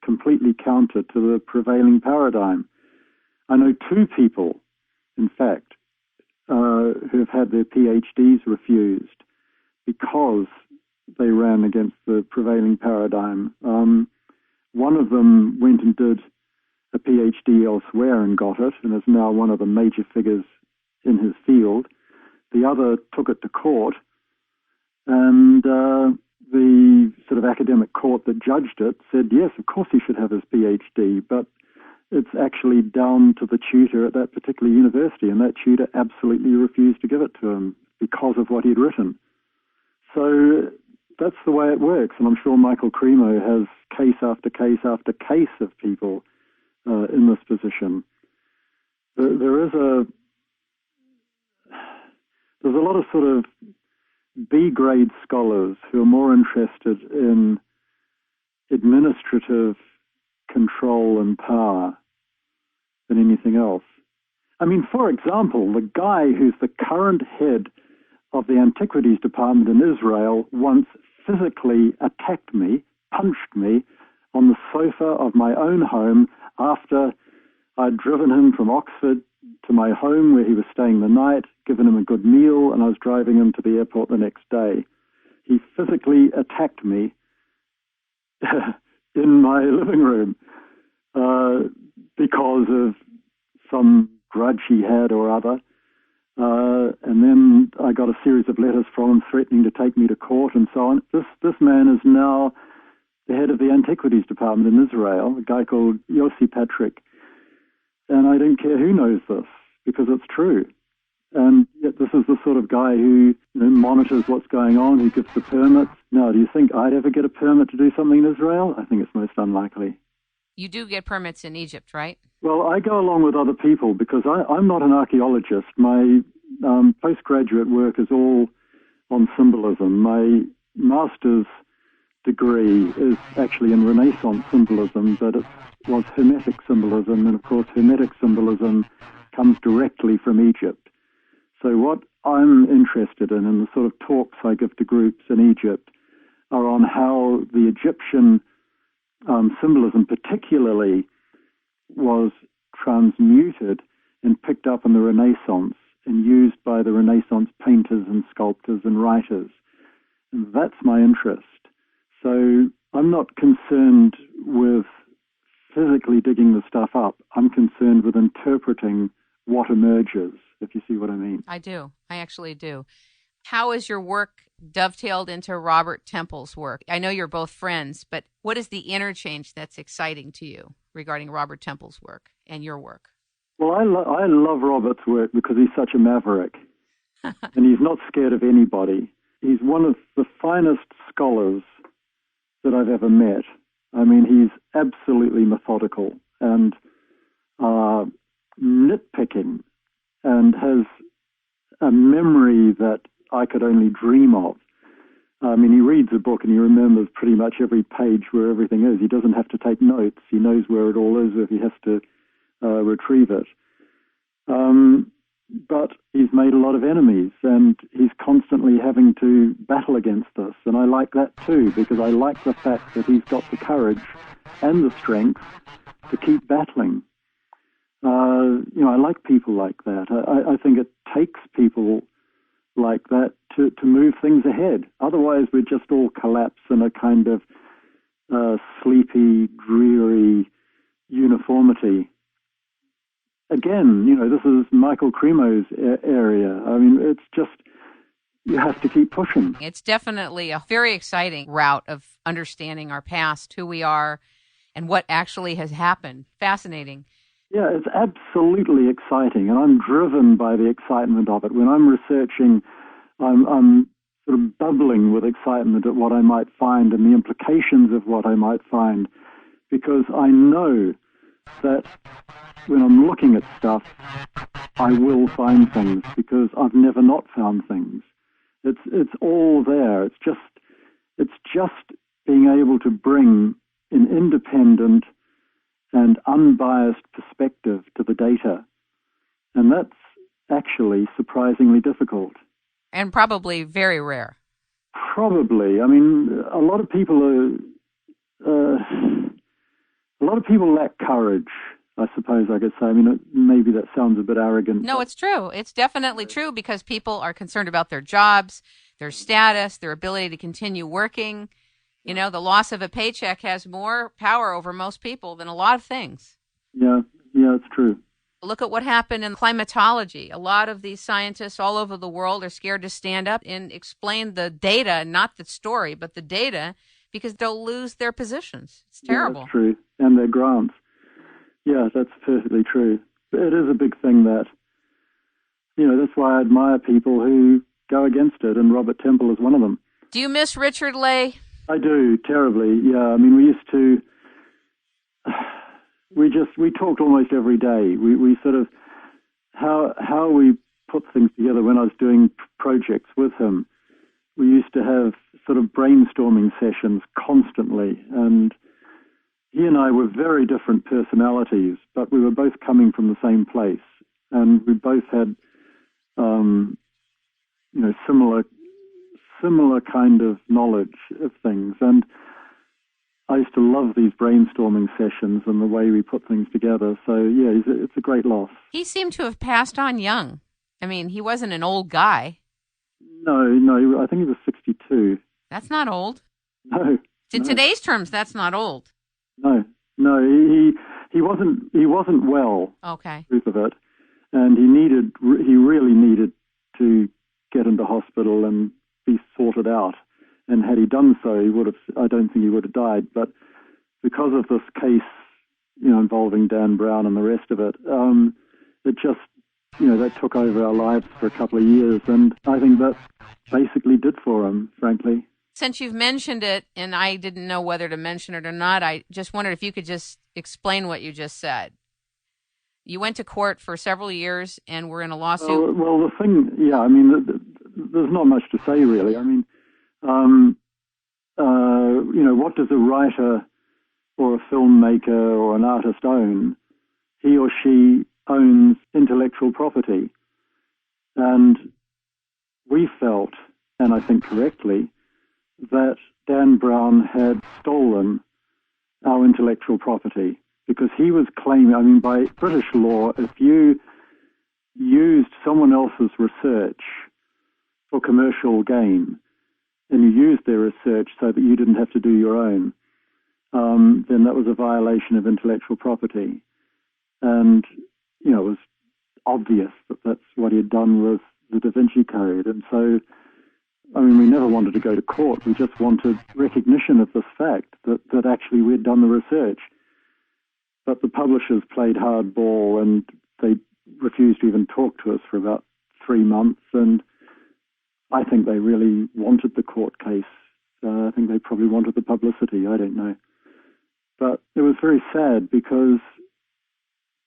completely counter to the prevailing paradigm. I know 2 people, in fact, who have had their PhDs refused because they ran against the prevailing paradigm. One of them went and did a PhD elsewhere and got it, and is now one of the major figures in his field. The other took it to court, and the sort of academic court that judged it said, yes, of course he should have his PhD, but it's actually down to the tutor at that particular university, and that tutor absolutely refused to give it to him because of what he'd written. So that's the way it works, and I'm sure Michael Cremo has case after case after case of people in this position. There's a lot of sort of B-grade scholars who are more interested in administrative control and power than anything else. I mean, for example, the guy who's the current head of the Antiquities Department in Israel once physically attacked me, punched me on the sofa of my own home after I'd driven him from Oxford to my home where he was staying the night, given him a good meal, and I was driving him to the airport the next day. He physically attacked me in my living room because of some grudge he had or other. And then I got a series of letters from him threatening to take me to court and so on. This man is now the head of the Antiquities Department in Israel, a guy called Yossi Patrick. And I don't care who knows this, because it's true. And yet this is the sort of guy who monitors what's going on, who gives the permits. Now, do you think I'd ever get a permit to do something in Israel? I think it's most unlikely. You do get permits in Egypt, right? Well, I go along with other people because I'm not an archaeologist. My postgraduate work is all on symbolism. My master's degree is actually in Renaissance symbolism, but it was Hermetic symbolism, and of course Hermetic symbolism comes directly from Egypt. So what I'm interested in, and the sort of talks I give to groups in Egypt, are on how the Egyptian symbolism particularly was transmuted and picked up in the Renaissance and used by the Renaissance painters and sculptors and writers. And that's my interest. So I'm not concerned with physically digging the stuff up. I'm concerned with interpreting what emerges, if you see what I mean. I do. I actually do. How is your work dovetailed into Robert Temple's work? I know you're both friends, but what is the interchange that's exciting to you regarding Robert Temple's work and your work? Well, I love Robert's work because he's such a maverick, and he's not scared of anybody. He's one of the finest scholars that I've ever met. I mean, he's absolutely methodical and nitpicking, and has a memory that I could only dream of. I mean, he reads a book and he remembers pretty much every page where everything is. He doesn't have to take notes. He knows where it all is if he has to retrieve it. But he's made a lot of enemies, and he's constantly having to battle against this. And I like that too, because I like the fact that he's got the courage and the strength to keep battling. I like people like that. I think it takes people like that to move things ahead. Otherwise, we'd just all collapse in a kind of sleepy, dreary uniformity. Again, this is Michael Cremo's area. I mean, it's just, you have to keep pushing. It's definitely a very exciting route of understanding our past, who we are, and what actually has happened. Fascinating. Yeah, it's absolutely exciting, and I'm driven by the excitement of it. When I'm researching, I'm sort of bubbling with excitement at what I might find and the implications of what I might find, because I know that when I'm looking at stuff, I will find things, because I've never not found things. It's all there. It's just being able to bring an independent and unbiased perspective to the data. And that's actually surprisingly difficult. And probably very rare. Probably. I mean, a lot of people lack courage, I suppose I could say. I mean, maybe that sounds a bit arrogant. No, it's true. It's definitely true, because people are concerned about their jobs, their status, their ability to continue working. You know, the loss of a paycheck has more power over most people than a lot of things. Yeah, it's true. Look at what happened in climatology. A lot of these scientists all over the world are scared to stand up and explain the data, not the story, but the data, because they'll lose their positions. It's terrible. Yeah, that's true. And their grants. Yeah, that's perfectly true. It is a big thing that, that's why I admire people who go against it, and Robert Temple is one of them. Do you miss Richard Lay? I do, terribly. Yeah, I mean, we used to, we talked almost every day. We sort of, how we put things together when I was doing projects with him, we used to have sort of brainstorming sessions constantly, and he and I were very different personalities, but we were both coming from the same place, and we both had, similar kind of knowledge of things. And I used to love these brainstorming sessions and the way we put things together. So, yeah, it's a great loss. He seemed to have passed on young. I mean, he wasn't an old guy. No, I think he was 62. That's not old. No. In today's terms, that's not old. No, he wasn't well. Okay. Truth of it, and he really needed to get into hospital and be sorted out. And had he done so, I don't think he would have died. But because of this case, involving Dan Brown and the rest of it, it just, that took over our lives for a couple of years, and I think that basically did for him, frankly. Since you've mentioned it, and I didn't know whether to mention it or not, I just wondered if you could just explain what you just said. You went to court for several years and were in a lawsuit. Well, the thing, I mean, there's not much to say, really. I mean, what does a writer or a filmmaker or an artist own? He or she owns intellectual property. And we felt, and I think correctly, that Dan Brown had stolen our intellectual property, because he was claiming, I mean, by British law, if you used someone else's research for commercial gain, and you used their research so that you didn't have to do your own, then that was a violation of intellectual property. And, it was obvious that that's what he had done with the Da Vinci Code. And so, I mean, we never wanted to go to court. We just wanted recognition of this fact that actually we'd done the research. But the publishers played hardball, and they refused to even talk to us for about 3 months. And I think they really wanted the court case. I think they probably wanted the publicity. I don't know. But it was very sad, because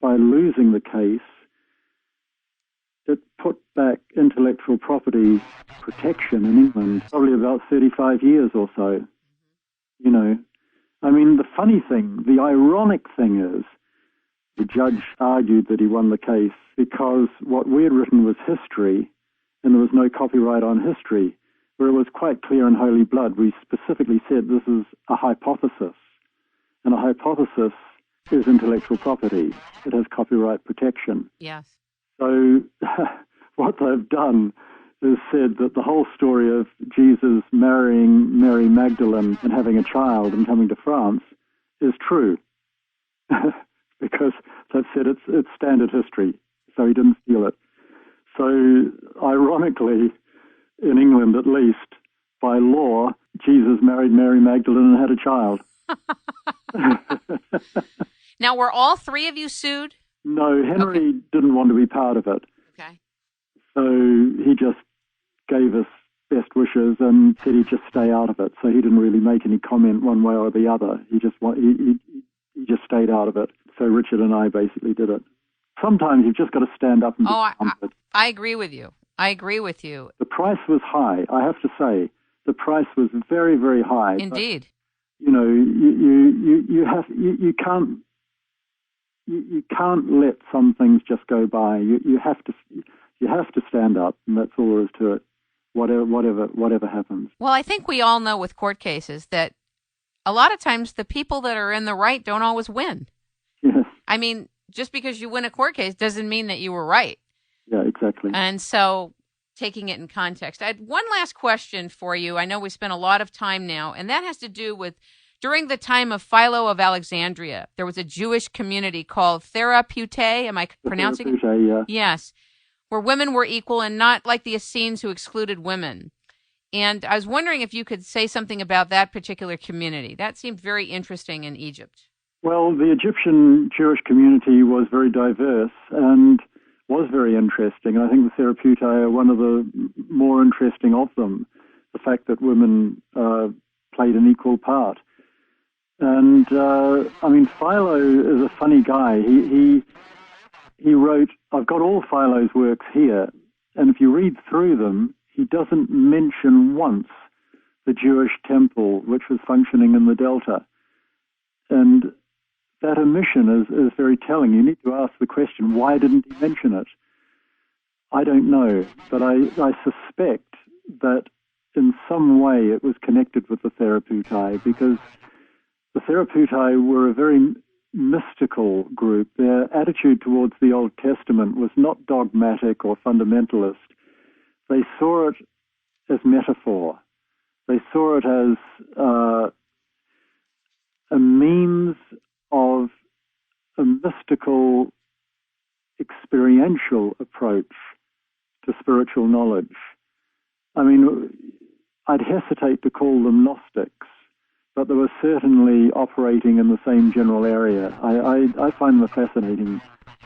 by losing the case, it put back intellectual property protection in England probably about 35 years or so. I mean, the funny thing, the ironic thing is, the judge argued that he won the case because what we had written was history, and there was no copyright on history, where it was quite clear in Holy Blood. We specifically said this is a hypothesis, and a hypothesis is intellectual property. It has copyright protection. Yes. So what they've done is said that the whole story of Jesus marrying Mary Magdalene and having a child and coming to France is true, because they've said it's standard history, so he didn't steal it. So ironically, in England at least, by law, Jesus married Mary Magdalene and had a child. Now, were all three of you sued? No, Henry didn't want to be part of it. Okay. So he just gave us best wishes and said he'd just stay out of it. So he didn't really make any comment one way or the other. He just stayed out of it. So Richard and I basically did it. Sometimes you've just got to stand up and be comforted. I agree with you. The price was high, I have to say. The price was very, very high. Indeed. But, you can't let some things just go by. You have to stand up, and that's all there is to it. Whatever happens. Well, I think we all know with court cases that a lot of times the people that are in the right don't always win. Yes. I mean, just because you win a court case doesn't mean that you were right. Yeah, exactly. And so taking it in context. I had one last question for you. I know we spent a lot of time now, and that has to do with during the time of Philo of Alexandria, there was a Jewish community called Therapeutae. Am I pronouncing it? Yeah. Yes, where women were equal and not like the Essenes who excluded women. And I was wondering if you could say something about that particular community. That seemed very interesting in Egypt. Well, the Egyptian Jewish community was very diverse and was very interesting. I think the Therapeutae are one of the more interesting of them, the fact that women played an equal part. And, Philo is a funny guy. He wrote, I've got all Philo's works here, and if you read through them, he doesn't mention once the Jewish temple, which was functioning in the Delta. And that omission is very telling. You need to ask the question, why didn't he mention it? I don't know, but I suspect that in some way it was connected with the Therapeutae, because the Therapeutae were a very mystical group. Their attitude towards the Old Testament was not dogmatic or fundamentalist. They saw it as metaphor. They saw it as a means of a mystical, experiential approach to spiritual knowledge. I mean, I'd hesitate to call them Gnostics, but they were certainly operating in the same general area. I find them a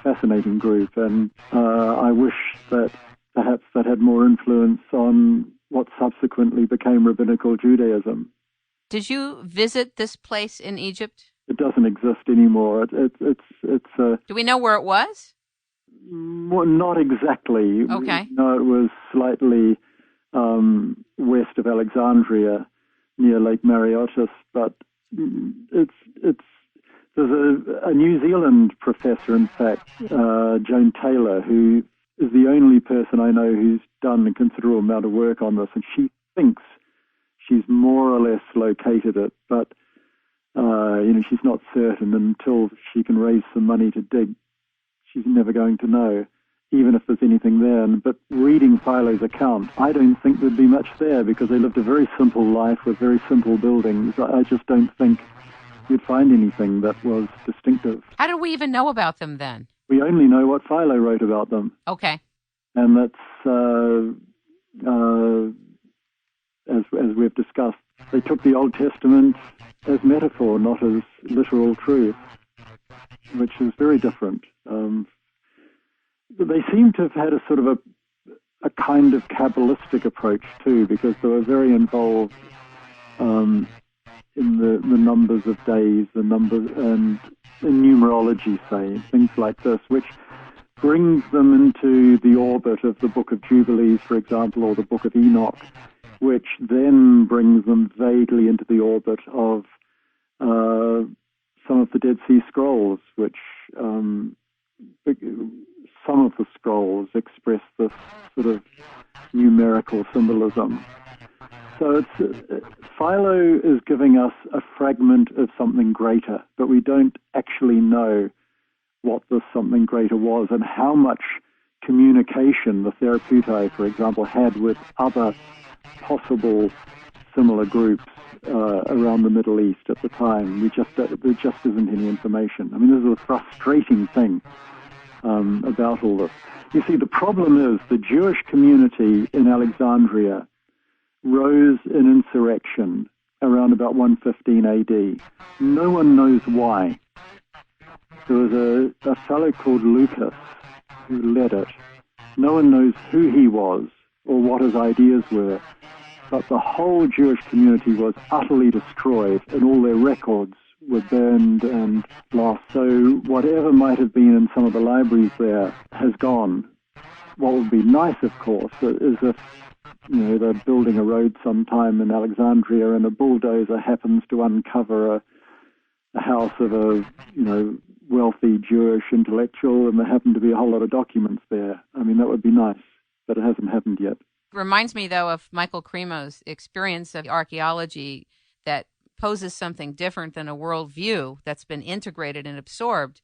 fascinating group, and I wish that perhaps that had more influence on what subsequently became rabbinical Judaism. Did you visit this place in Egypt? It doesn't exist anymore. It's Do we know where it was? Not exactly. Okay. No, it was slightly west of Alexandria, near Lake Mareotis, but there's a New Zealand professor, in fact, Joan Taylor, who is the only person I know who's done a considerable amount of work on this, and she thinks she's more or less located it, but she's not certain until she can raise some money to dig. She's never going to know, even if there's anything there. But reading Philo's account, I don't think there'd be much there, because they lived a very simple life with very simple buildings. I just don't think you'd find anything that was distinctive. How do we even know about them then? We only know what Philo wrote about them. Okay. And that's, as we've discussed, they took the Old Testament as metaphor, not as literal truth, which is very different. They seem to have had a sort of a kind of Kabbalistic approach too, because they were very involved in the numbers of days, the numbers, and in numerology, say, things like this, which brings them into the orbit of the Book of Jubilees, for example, or the Book of Enoch, which then brings them vaguely into the orbit of some of the Dead Sea Scrolls, which some of the scrolls express this sort of numerical symbolism. So Philo is giving us a fragment of something greater, but we don't actually know what this something greater was and how much communication the Therapeutae, for example, had with other possible similar groups around the Middle East at the time. There just isn't any information. I mean, this is a frustrating thing about all this. You see, the problem is the Jewish community in Alexandria rose in insurrection around about 115 AD. No one knows why. There was a fellow called Lucas who led it. No one knows who he was or what his ideas were, but the whole Jewish community was utterly destroyed, and all their records were burned and lost. So whatever might have been in some of the libraries there has gone. What would be nice, of course, is if they're building a road sometime in Alexandria and a bulldozer happens to uncover a house of a wealthy Jewish intellectual, and there happen to be a whole lot of documents there. I mean, that would be nice, but it hasn't happened yet. Reminds me, though, of Michael Cremo's experience of archaeology that poses something different than a worldview that's been integrated and absorbed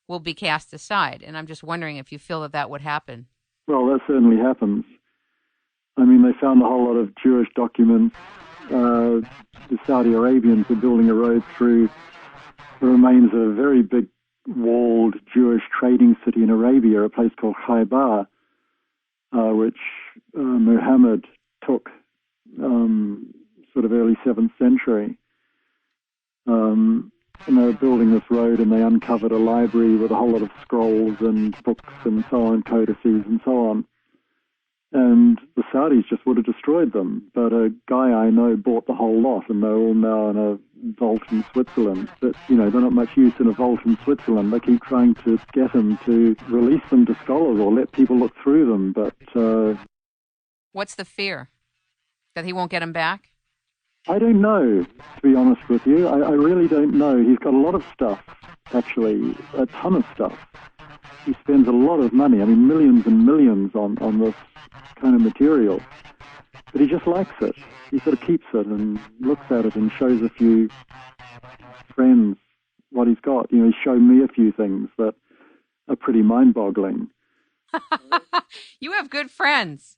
will be cast aside. And I'm just wondering if you feel that would happen. Well, that certainly happens. I mean, they found a whole lot of Jewish documents. The Saudi Arabians were building a road through the remains of a very big walled Jewish trading city in Arabia, a place called Khaybar, which Muhammad took sort of early 7th century. And they were building this road, and they uncovered a library with a whole lot of scrolls and books and so on, codices and so on. And the Saudis just would have destroyed them. But a guy I know bought the whole lot, and they're all now in a vault in Switzerland. But, you know, they're not much use in a vault in Switzerland. They keep trying to get him to release them to scholars or let people look through them. But what's the fear? That he won't get them back? I don't know, to be honest with you. I really don't know. He's got a lot of stuff, actually, a ton of stuff. He spends a lot of money, I mean, millions and millions on this kind of material. But he just likes it. He sort of keeps it and looks at it and shows a few friends what he's got. You know, he's shown me a few things that are pretty mind-boggling. You have good friends.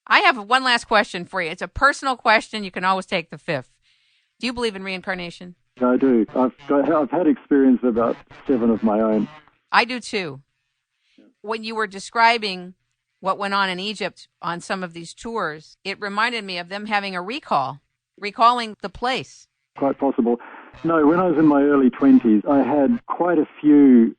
I have one last question for you. It's a personal question. You can always take the fifth. Do you believe in reincarnation? I do. I've had experience of about 7 of my own. I do too. When you were describing what went on in Egypt on some of these tours, it reminded me of them having a recalling the place. Quite possible. No, when I was in my early 20s, I had quite a few...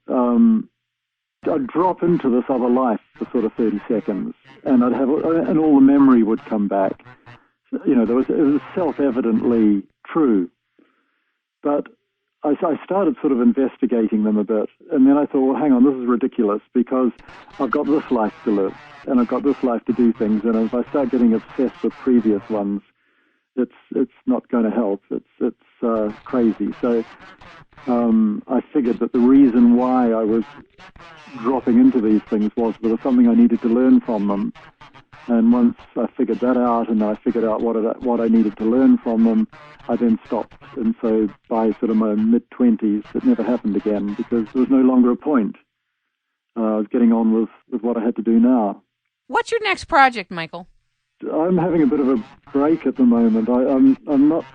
I'd drop into this other life for sort of 30 seconds, and and all the memory would come back. You know, it was self-evidently true. But I started sort of investigating them a bit, and then I thought, well, hang on, this is ridiculous, because I've got this life to live, and I've got this life to do things, and if I start getting obsessed with previous ones, it's not going to help. It's crazy. So I figured that the reason why I was dropping into these things was there was something I needed to learn from them. And once I figured that out, and I figured out what I needed to learn from them, I then stopped. And so by sort of my mid-20s, it never happened again, because there was no longer a point. I was getting on with what I had to do now. What's your next project, Michael? I'm having a bit of a break at the moment. I'm not...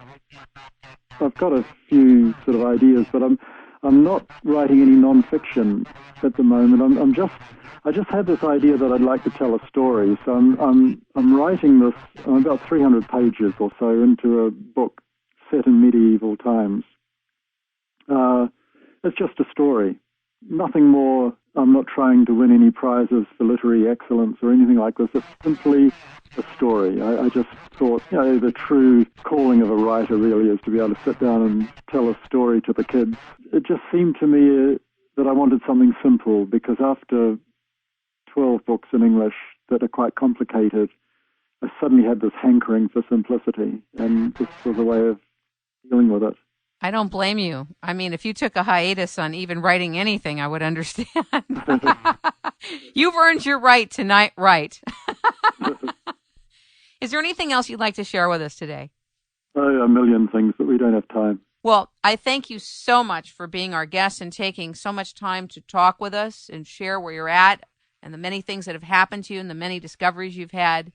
I've got a few sort of ideas, but I'm not writing any non-fiction at the moment. I just had this idea that I'd like to tell a story, so I'm writing this. I'm about 300 pages or so into a book set in medieval times. It's just a story, nothing more. I'm not trying to win any prizes for literary excellence or anything like this. It's simply a story. I just thought, you know, the true calling of a writer really is to be able to sit down and tell a story to the kids. It just seemed to me that I wanted something simple, because after 12 books in English that are quite complicated, I suddenly had this hankering for simplicity, and this was a way of dealing with it. I don't blame you. I mean, if you took a hiatus on even writing anything, I would understand. You've earned your right to not write. Is there anything else you'd like to share with us today? Oh, a million things, but we don't have time. Well, I thank you so much for being our guest and taking so much time to talk with us and share where you're at and the many things that have happened to you and the many discoveries you've had.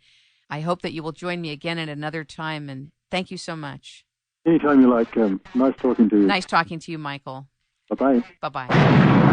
I hope that you will join me again at another time, and thank you so much. Anytime you like, Kim. Nice talking to you. Nice talking to you, Michael. Bye-bye. Bye-bye.